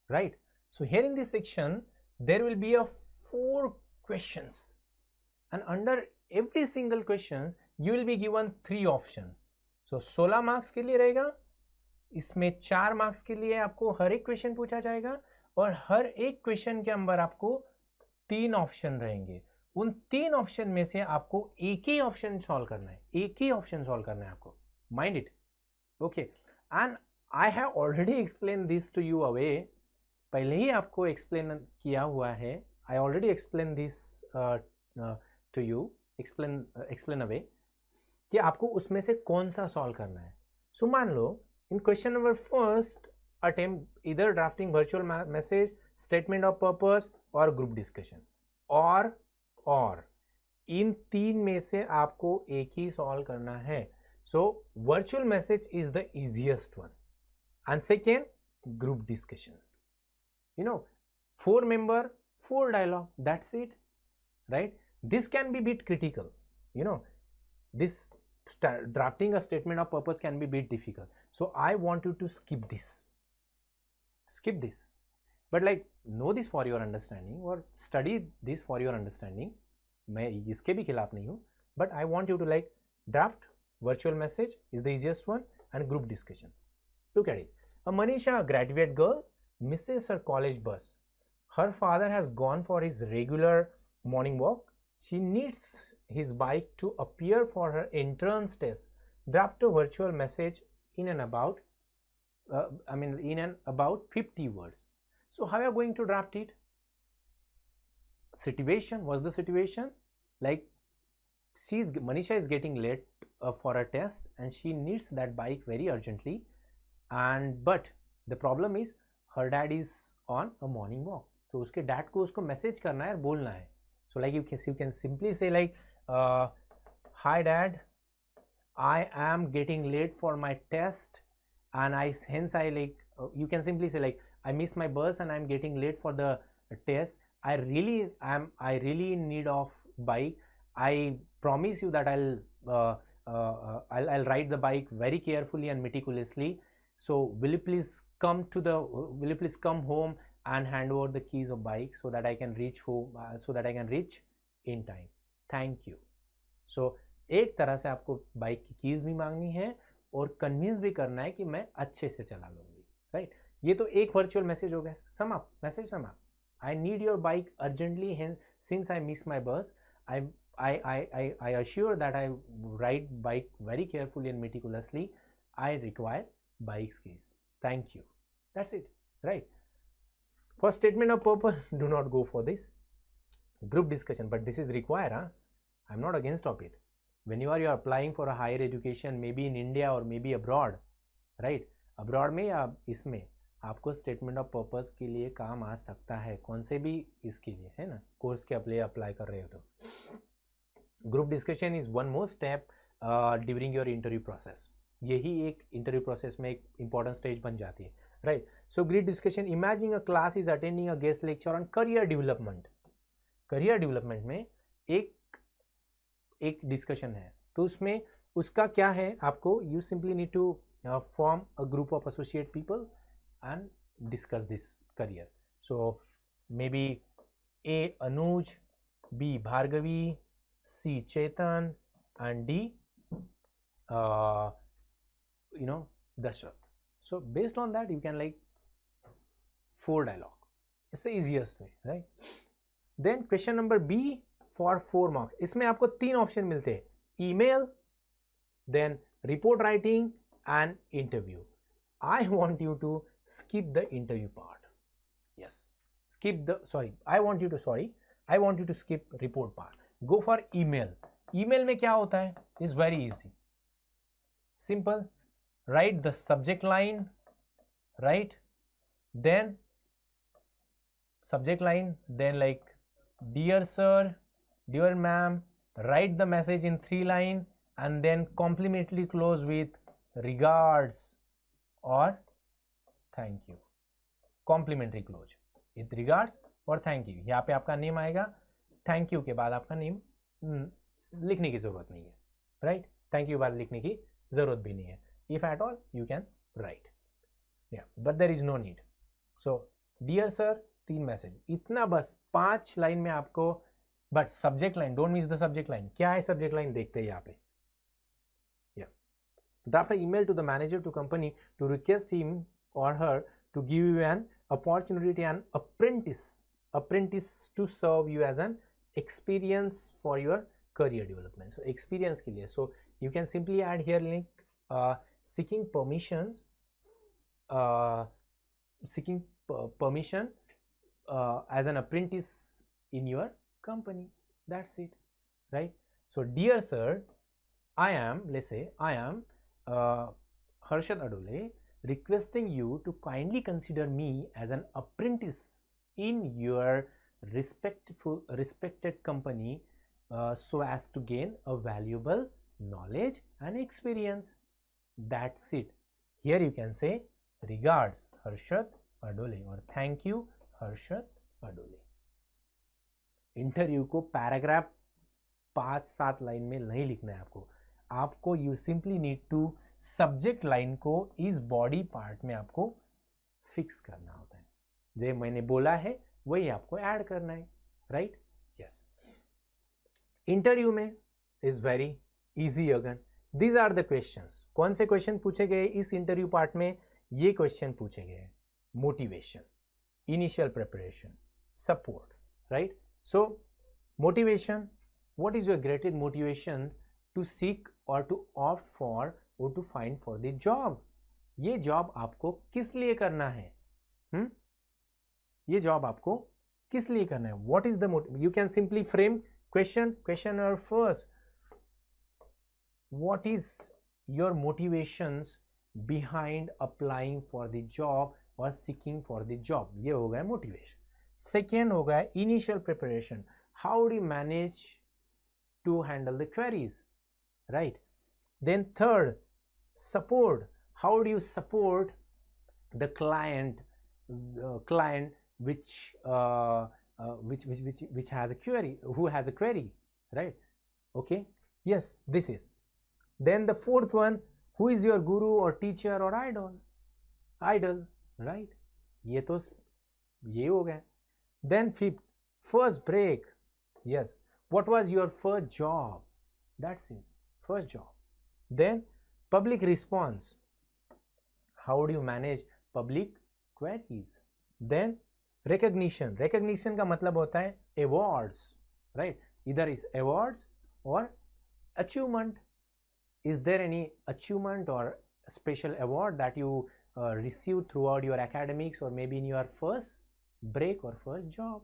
right? So here in this section there will be a 4 questions, and under every single question you will be given 3 options. So 16 marks के लिए रहेगा, इसमें 4 marks के लिए आपको हर एक question पूछा जाएगा, और हर एक क्वेश्चन के अंदर आपको 3 ऑप्शन रहेंगे। उन 3 ऑप्शन में से आपको एक ही ऑप्शन सॉल्व करना है, आपको, mind it, okay. And I have already explain this to you away, पहले ही आपको एक्सप्लेन किया हुआ है। I already explain this to you, explain away, कि आपको उसमें से कौन सा सॉल्व करना है। सो मान लो इन क्वेश्चन नंबर फर्स्ट अटेम्प्ट इधर drafting virtual message, statement of purpose और ग्रुप डिस्कशन, और इन 3 में से आपको एक ही सॉल्व करना है। So virtual message is the easiest one, and second group discussion, 4 member 4 dialogue, that's it, right? This can be bit critical, this drafting a statement of purpose can be bit difficult, so I want you to skip this, but like know this for your understanding or study this for your understanding. मैं इसके भी खिलाफ नहीं हूँ, but I want you to like draft virtual message is the easiest one, and group discussion. Look at it. A Manisha, a graduate girl, misses her college bus. Her father has gone for his regular morning walk. She needs his bike to appear for her entrance test. Draft a virtual message in and about 50 words. So how are you going to draft it? Situation, what's the situation? Like Manisha is getting late for a test and she needs that bike very urgently, but the problem is her dad is on a morning walk. तो उसके dad को उसको message करना है और बोलना है. So like you can simply say like, hi dad, I am getting late for my test, and you can simply say like, I miss my bus and I'm getting late for the test. I really in need of bike. I promise you that I'll ride the bike very carefully and meticulously. So will you please come home and hand over the keys of bike so that I can reach home, so that I can reach in time. Thank you. So एक तरह से आपको bike की keys भी मांगनी है और convince भी करना है कि मैं अच्छे से चला लूँगी, राइट. ये तो एक वर्चुअल मैसेज हो गया, sum up, message sum up, I need your bike urgently since I miss my बस, I assure that I ride bike very carefully and meticulously. I require bike's keys. Thank you. That's it, right? For statement of purpose, do not go for this group discussion, but this is required. I'm not against of it. When you are applying for a higher education, maybe in India or maybe abroad, right? Abroad में या इसमें आपको statement of purpose के लिए काम आ सकता है, कौन से भी इसके लिए, है ना, कोर्स के अप्लाई कर रहे हो तो. Group discussion is one more step during your interview process. यही एक इंटरव्यू प्रोसेस में एक इंपॉर्टेंट स्टेज बन जाती है, right. So group discussion, imagine a class is attending a guest lecture on career development. Career development में एक discussion है, तो उसमें उसका क्या है, आपको you simply need to form a group of associate people and discuss this career. So maybe A. Anuj, B. Bhargavi, C. Chetan, and D. Dashrath. So based on that you can like 4 dialogue. It's the easiest way, right? Then question number B for 4 marks. इसमें आपको 3 option मिलते हैं, email, then report writing and interview. I want you to skip the interview part. Yes, I want you to skip report part. Go for email. Email में क्या होता है? Is very easy. Simple. Write the subject line, right? Then subject line, then like dear sir, dear ma'am. Write the message in 3 lines and then complimentary close with regards or thank you. Complimentary close with regards और thank you. यहाँ पे आपका name आएगा, thank you के बाद आपका name लिखने की जरूरत नहीं है, right? thank you बाद लिखने की जरूरत भी नहीं है. if at all you can write, yeah, but there is no need. so dear sir, 3 message, इतना बस 5 लाइन में आपको. But subject line, don't miss the subject line. क्या है सब्जेक्ट लाइन, देखते हैं यहाँ पे. Draft an email to the manager to company to request him or her to give you an opportunity and apprentice to serve you as an experience for your career development. So experience के लिए, so you can simply add here link seeking permission as an apprentice in your company. That's it, right? So dear sir, let's say I am Harshad Adole, requesting you to kindly consider me as an apprentice in your respected company so as to gain a valuable knowledge and experience. That's it. Here you can say regards Harshad Adole or thank you Harshad Adole. Interview को paragraph 5-7 line में नहीं लिखना है आपको you simply need to subject line को इस body part में आपको फिक्स करना होता है. जो मैंने बोला है वही आपको ऐड करना है, राइट? यस. इंटरव्यू में इज वेरी इजी. अगन दीज आर द क्वेश्चंस. कौन से क्वेश्चन पूछे गए इस इंटरव्यू पार्ट में? ये क्वेश्चन पूछे गए, motivation, initial preparation, support, right? So motivation, what is your greatest motivation to seek or to opt for or to find for the job? ये जॉब आपको किस लिए करना है? ये जॉब आपको किस लिए करना है? What is the motive? You can simply frame questioner first. What is your motivations behind applying for the job or seeking for the job? ये हो गया motivation. Second हो गया initial preparation. How do you manage to handle the queries, right? Then third, support. How do you support the client which has a query, who has a query, right? Okay, yes, this is. Then the fourth one, who is your guru or teacher or idol, right? ये हो गया. Then fifth, first break. Yes, what was your first job? That's it, first job. Then public response. How do you manage public queries. Then recognition. Recognition का मतलब होता है awards, right? Either is awards or achievement. Is there any achievement or special award that you received throughout your academics or maybe in your first break or first job?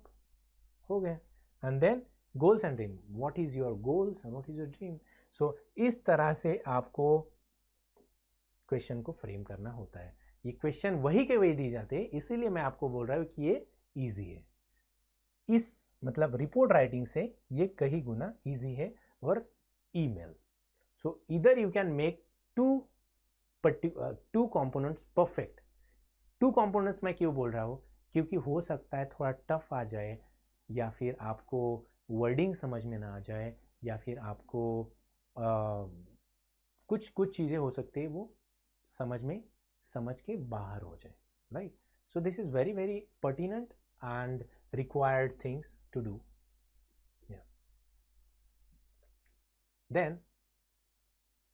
हो गया. And then goals and dream. What is your goals and what is your dream? So इस तरह से आपको question को frame करना होता है. ये क्वेश्चन वही के वही दिए जाते हैं, इसीलिए मैं आपको बोल रहा हूँ कि ये इजी है. इस मतलब रिपोर्ट राइटिंग से ये कहीं गुना इजी है. और ईमेल, सो इधर you can make two components perfect. Two components मैं क्यों बोल रहा हूँ, क्योंकि हो सकता है थोड़ा टफ आ जाए, या फिर आपको वर्डिंग समझ में ना आ जाए, या फिर आपको कुछ चीज़ें हो सकती है वो समझ के बाहर हो जाए, right. So this is very very pertinent and required things to do. Yeah. Then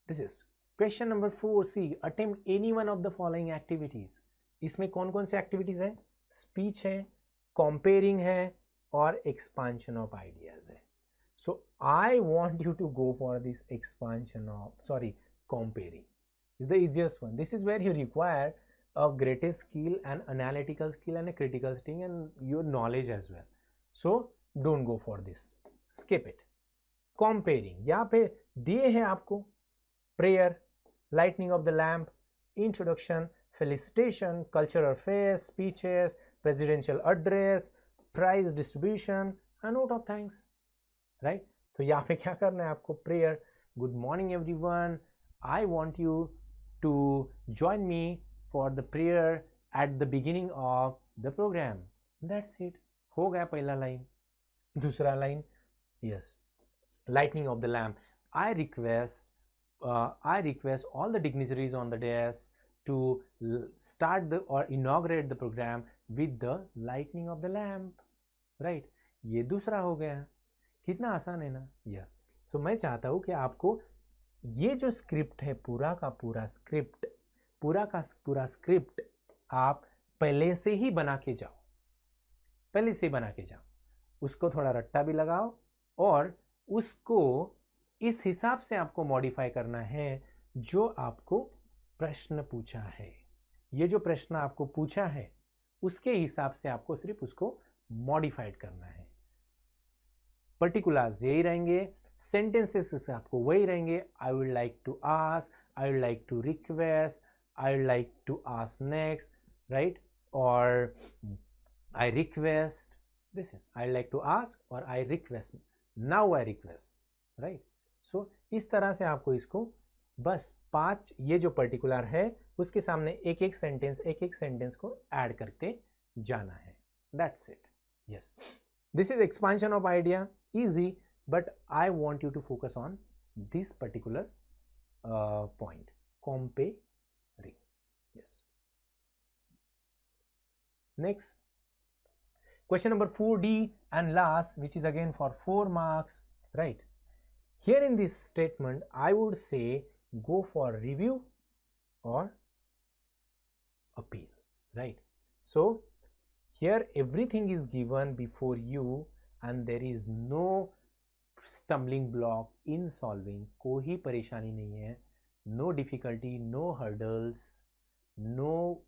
this is question number 4C. Attempt any one of the following activities. इसमें कौन कौन से activities हैं? Speech है, comparing है, और expansion of ideas है. So I want you to go for this comparing. Is the easiest one. This is where you require a greatest skill and analytical skill and a critical thinking and your knowledge as well. So don't go for this. Skip it. Comparing. यहाँ पे दिए हैं आपको prayer, lighting of the lamp, introduction, felicitation, cultural affairs, speeches, presidential address, prize distribution, a note of thanks. Right? तो यहाँ पे क्या करना है आपको? Prayer. Good morning everyone. I want you to join me for the prayer at the beginning of the program. That's it. हो गया पहला लाइन. दूसरा line, yes, lighting of the lamp. I request all the dignitaries on the dais to start or inaugurate the program with the lightning of the lamp. Right? ये दूसरा हो गया. कितना आसान है ना. Yeah. So मैं चाहता हूँ कि आपको ये जो स्क्रिप्ट है, पूरा का पूरा स्क्रिप्ट आप पहले से ही बना के जाओ. उसको थोड़ा रट्टा भी लगाओ, और उसको इस हिसाब से आपको मॉडिफाई करना है जो आपको प्रश्न पूछा है. ये जो प्रश्न आपको पूछा है उसके हिसाब से आपको सिर्फ उसको मॉडिफाइड करना है. पर्टिकुलर्स यही रहेंगे, सेंटेंसेस आपको वही रहेंगे. I would like to ask, I would like to request, I would like to ask next, right? Or I request. This is I like to ask or I request. Now I request, right? So इस तरह से आपको इसको बस 5 ये जो particular है उसके सामने एक एक सेंटेंस को ऐड करते जाना है. That's it. Yes. This is expansion of idea. Easy, but I want you to focus on this particular point. Comparing. Yes. Next, question number 4D and last, which is again for 4 marks, right? Here in this statement, I would say go for review or appeal, right? So here everything is given before you and there is no stumbling block in solving. कोई परेशानी नहीं है. No difficulty, no hurdles, no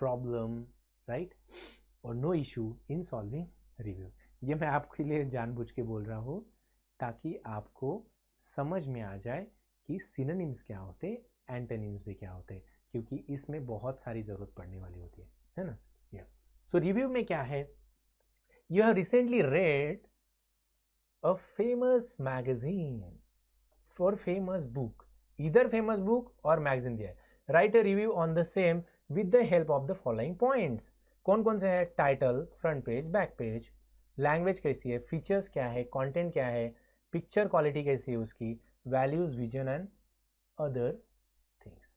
problem, right? और no issue in solving review. ये मैं आपके लिए जानबूझ के बोल रहा हूँ ताकि आपको समझ में आ जाए कि सिनोनिम्स क्या होते हैं, एंटोनिम्स भी क्या होते हैं, क्योंकि इसमें बहुत सारी ज़रूरत पड़ने वाली होती है ना. या सो रिव्यू में क्या है? You have recently red a famous magazine for famous book. Either famous book or magazine दिया है. Write a review on the same with the help of the following points. कौन कौन से है? Title, front page, back page, language कैसी है, features क्या है, कंटेंट क्या है, पिक्चर क्वालिटी कैसी है उसकी, values, vision and other things.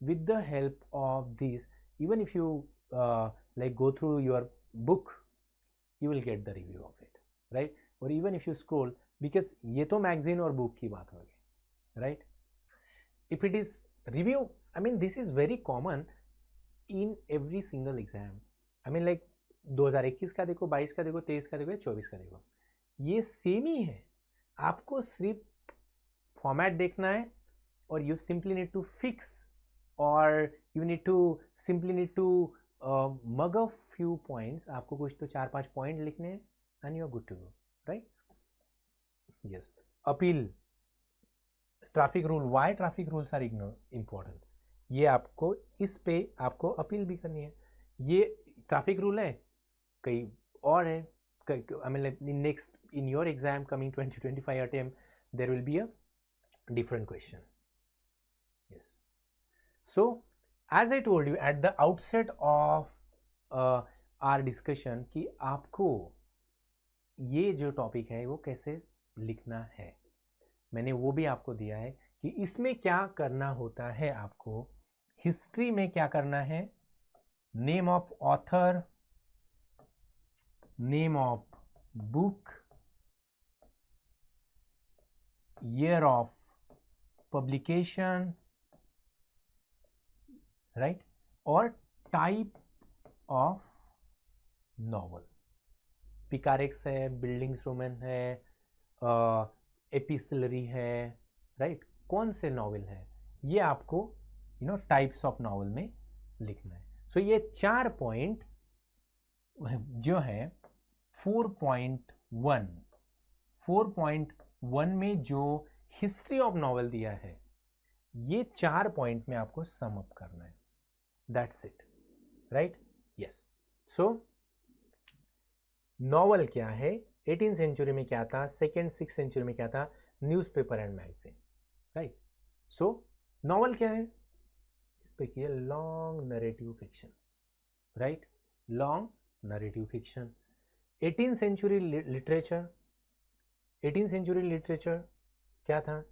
With the help of these, even if you like go through your book, you will get the review of it, right? Or even if you scroll, because ये तो magazine और book की बात होगी, right? If it is review, I mean this is very common in every single exam, I mean like 2021 का देखो, 22 का देखो, 23 का देखो, 24 का देखो, ये सेम ही है। आपको सिर्फ फॉर्मेट देखना है और you simply need to fix और you need to simply need to mug a few points. आपको कुछ तो 4-5 पॉइंट लिखने हैं and you are good to go, right. Yes, appeal, traffic rule, why traffic rules are important, ये आपको इस पे आपको अपील भी करनी है। ये ट्रैफिक रूल है, कई और है, I mean next in your exam coming 2025 attempt there will be a different question. Yes, so as I told you at the outset of our discussion कि आपको ये जो टॉपिक है वो कैसे लिखना है, मैंने वो भी आपको दिया है कि इसमें क्या करना होता है। आपको हिस्ट्री में क्या करना है, name of author, name of book, year of publication, right, और type of novel, पिकारेक्स है, बिल्डिंग्स रोमन है, एपिस्टलरी है, राइट, कौन से नॉवल है, ये आपको टाइप्स ऑफ नॉवल में लिखना है। सो ये 4 पॉइंट जो है 4.1 में जो हिस्ट्री ऑफ नॉवल दिया है, ये 4 पॉइंट में आपको सम अप करना है, that's it, right. Yes, so novel क्या है, 18th सेंचुरी में क्या था, 6th सेंचुरी में क्या था, newspaper and magazine, right. So novel क्या है, इस पे किया long narrative fiction, right, long narrative fiction. 18th century literature, 18th century literature क्या था,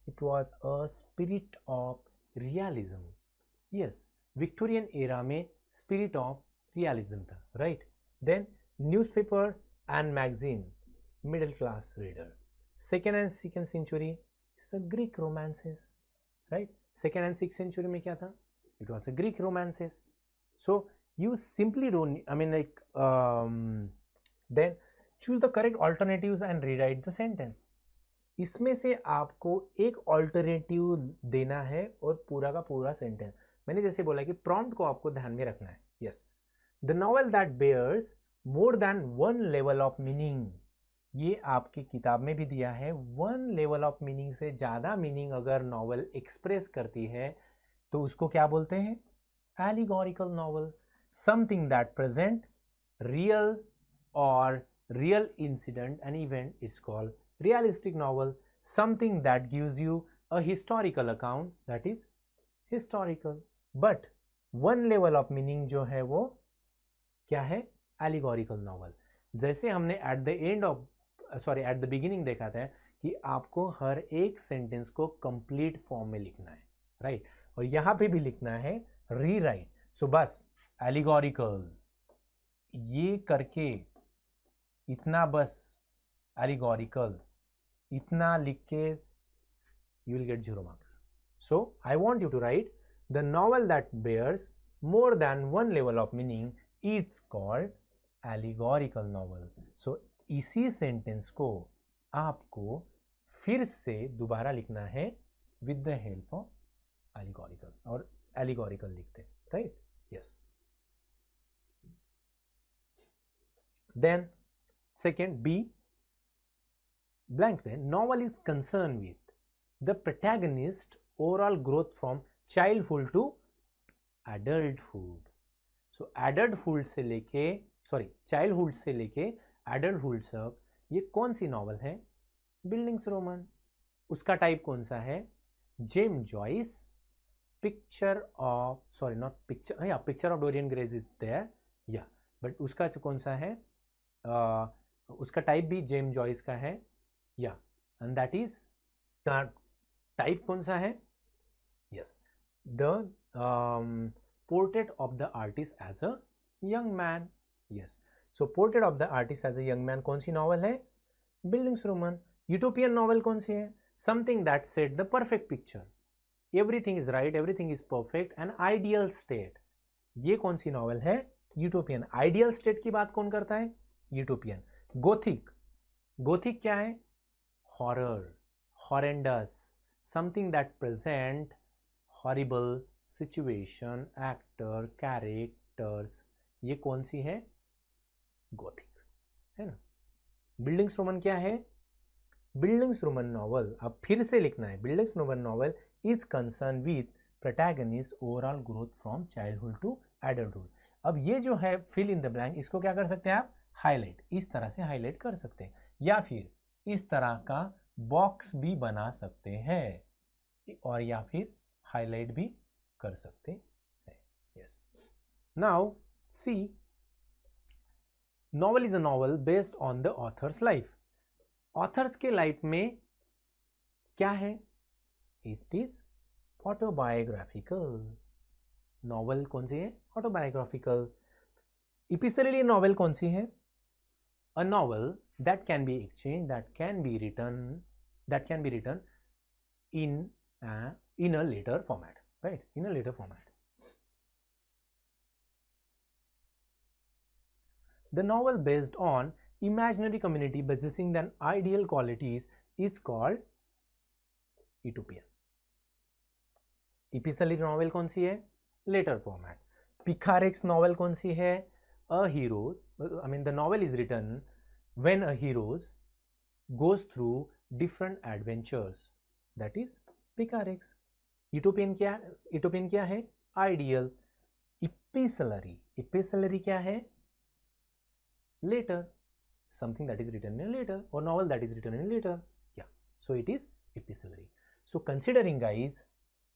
it was a spirit of realism. Yes, Victorian era में स्पिरिट ऑफ रियलिज्म था, right. Then newspaper and magazine, middle class reader. 2nd and 6th century is the Greek romances, right. 2nd and 6th century में क्या था, it was a Greek romances. So you simply don't, I mean like, then choose the correct alternatives and rewrite the sentence. इसमें से आपको एक alternative देना है और पूरा का पूरा सेंटेंस, मैंने जैसे बोला कि प्रॉम्प्ट को आपको ध्यान में रखना है। Yes, the novel that bears more than 1 level of meaning, ये आपकी किताब में भी दिया है। 1 लेवल ऑफ मीनिंग से ज़्यादा मीनिंग अगर नॉवल एक्सप्रेस करती है तो उसको क्या बोलते हैं, allegorical novel. Something that present real और real incident and event is called realistic novel. Something that gives you a historical account, that is historical. But 1 level of meaning जो है वो क्या है, allegorical novel। जैसे हमने at the beginning देखा था कि आपको हर एक सेंटेंस को कंप्लीट फॉर्म में लिखना है, राइट, और यहाँ पे भी लिखना है रीराइट। सो बस allegorical ये करके इतना, बस allegorical इतना लिख के you will get 0 marks. So I want you to write the novel that bears more than 1 level of meaning is called allegorical novel. So इसी सेंटेंस को आपको फिर से दोबारा लिखना है with the help of allegorical, और allegorical लिखते, right? Yes. Then second, B blank pen, novel is concerned with the protagonist overall growth from childhood to adulthood. So adulthood से लेके childhood से लेके adulthood तक ये कौन सी नॉवल है, बिल्डिंग्स रोमन। उसका टाइप कौन सा है, James Joyce, picture of Dorian Gray's is there, या बट उसका कौन सा है, उसका टाइप भी जेम्स जॉइस का है, या एंड दैट इज टाइप कौन सा है, yes, the portrait of the artist as a young man. Yes, so portrait of the artist as a young man कौन सी नॉवल है, बिल्डिंग्स रोमन। यूटोपियन नॉवल कौन सी है, something that set the perfect picture, everything is right, everything is perfect, an ideal state, ये कौन सी novel है? यूटोपियन। आइडियल स्टेट की बात कौन करता है? यूटोपियन। गोथिक, गोथिक क्या है? Horror, horrendous, something that present horrible situation, actor, characters, ये कौन सी है? गोथिक, है ना। बिल्डिंग्स-रोमन क्या है? बिल्डिंग्स-रोमन नॉवल, अब फिर से लिखना है, Bildungsroman novel is concern with protagonist overall growth from childhood to adulthood. अब ये जो है फिल इन द ब्लैंक, इसको क्या कर सकते हैं आप? हाईलाइट, इस तरह से हाईलाइट कर सकते हैं, या फिर इस तरह का बॉक्स भी बना सकते हैं, और या फिर हाईलाइट भी कर सकते हैं। Yes, now see, novel is a novel based on the author's life. Authors के लाइफ में क्या है? It is autobiographical. नॉवल कौन सी है? ऑटोबायोग्राफिकल। इपिस्टोलरी नॉवल कौन सी है? A novel that can be exchange, that can be written in a later format, right? In a later format. The novel based on imaginary community possessing the ideal qualities is called utopian. Epistolary novel कौन सी है? Later format. Picaret's novel कौन सी है? A hero, I mean the novel is written when a hero goes through different adventures, that is Picaret's. Utopian क्या है? Ideal. Epistolary, epistolary क्या है? Letter, something that is written in letter, और novel that is written in letter, या so it is epistolary. So considering guys,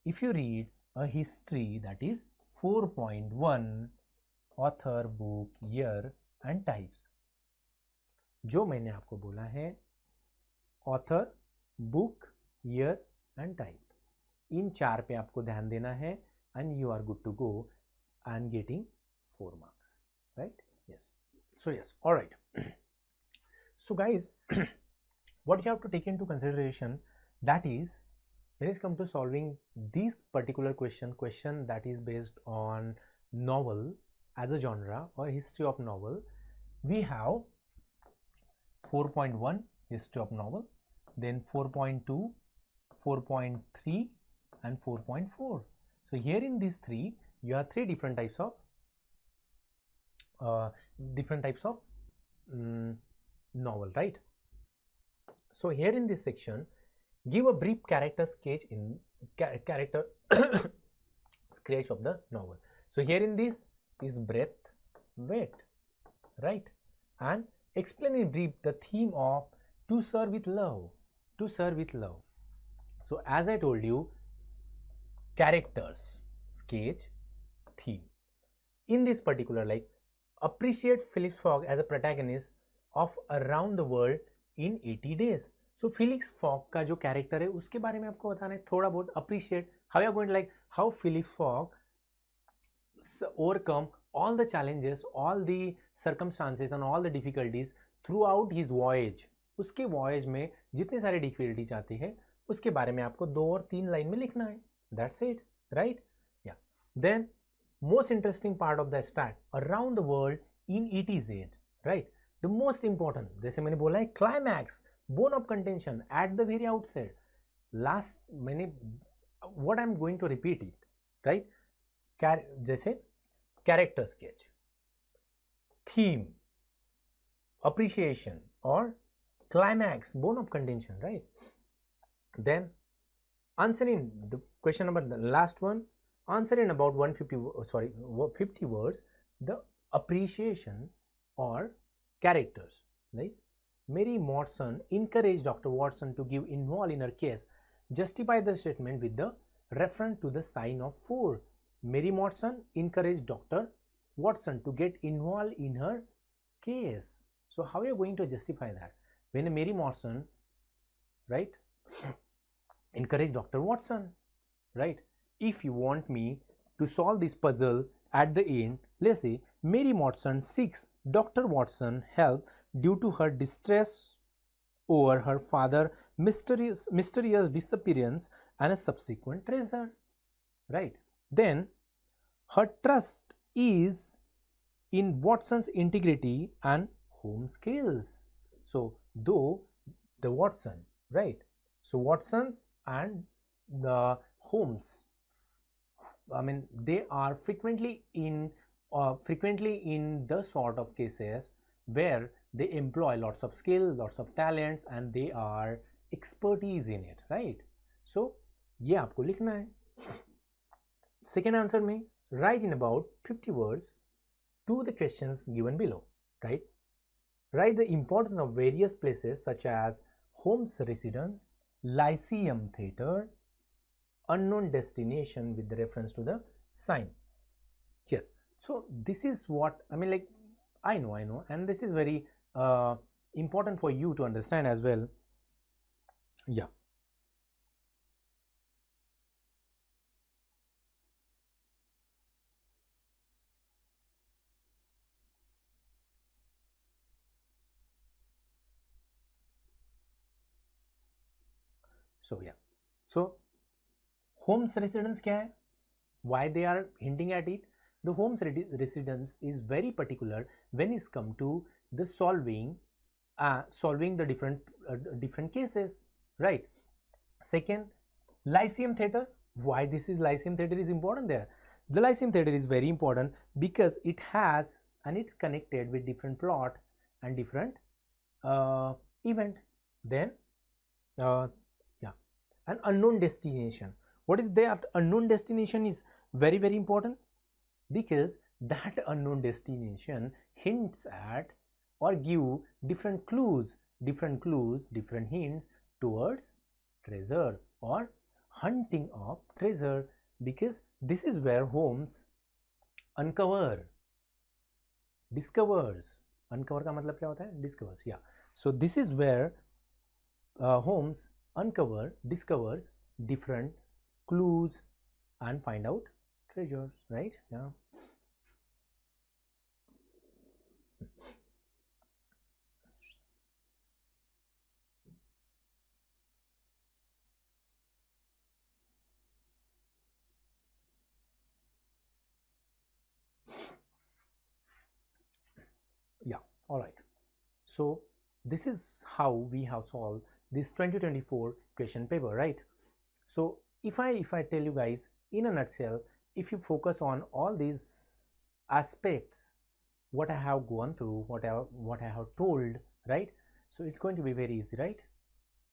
if you read a history, that is 4.1 author, book, year and types, जो मैंने आपको बोला है author, book, year and type, इन 4 पे आपको ध्यान देना है, and you are good to go and getting 4 marks, right? Yes. So yes, all right. So guys, what you have to take into consideration, that is, when it comes to solving this particular question that is based on novel as a genre or history of novel, we have 4.1 history of novel, then 4.2, 4.3 and 4.4. So here in these 3 you have 3 different types of novel, right? So here in this section, give a brief character sketch sketch of the novel. So here in this is breadth, weight, right? And explain in brief the theme of to serve with love, to serve with love. So as I told you, characters, sketch, theme. In this particular, like, appreciate Felix Fogg as a protagonist of Around the World in 80 Days. So Felix Fogg का जो character है उसके बारे में आपको बताना है थोड़ा बहुत. Appreciate how you are going, like how Felix Fogg overcome all the challenges, all the circumstances and all the difficulties throughout his voyage. उसके वॉयज में जितने सारे डिफिकल्टीज आती है उसके बारे में आपको 2 और 3 लाइन में लिखना है. That's it, right? Yeah. Then most interesting part of the stat, Around the World in 80 Days, right? The most important, जैसे मैंने बोला है, climax, bone of contention at the very outset. Last मैंने what I'm going to repeat it, right? जैसे character sketch, theme, appreciation or climax, bone of contention, right? Then answering the question number, the last one, answer in about 50 words the appreciation or characters, right? Mary Watson encouraged Dr. Watson to give involved in her case. Justify the statement with the reference to the sign of 4. Mary Watson encouraged Dr. Watson to get involved in her case. So how are you going to justify that? When Mary Watson, right, encourage Dr. Watson, right? If you want me to solve this puzzle at the end, let's say Mary Watson seeks Dr. Watson help due to her distress over her father's mysterious disappearance and a subsequent treasure, right? Then her trust is in Watson's integrity and home skills. So though the Watson, right? So Watson's and the Holmes, I mean, they are frequently in the sort of cases where they employ lots of skill, lots of talents, and they are expertise in it, right? So ये आपको लिखना है. Second answer में write in about 50 words to the questions given below, right? Write the importance of various places such as Holmes' residence, Lyceum Theatre, unknown destination with the reference to the sign. Yes, so this is what I mean, like I know, and this is very important for you to understand as well. Yeah. So yeah, so Holmes residence क्या है? Why they are hinting at it? The Holmes residence is very particular when it's come to the solving the different cases, right? Second, Lyceum Theatre. Why this is Lyceum Theatre is important there? The Lyceum Theatre is very important because it has and it's connected with different plot and different event. Then yeah, an unknown destination. What is that unknown destination is very important because that unknown destination hints at or give different clues, different hints towards treasure or hunting of treasure, because this is where Holmes discovers. Uncover का मतलब क्या होता है? Discovers. Yeah. So this is where Holmes discovers different clues and find out treasures, right? Yeah. Yeah, all right. So this is how we have solved this 2024 question paper, right? So if I tell you guys in a nutshell, if you focus on all these aspects, what I have gone through, what I have told, right? So it's going to be very easy, right?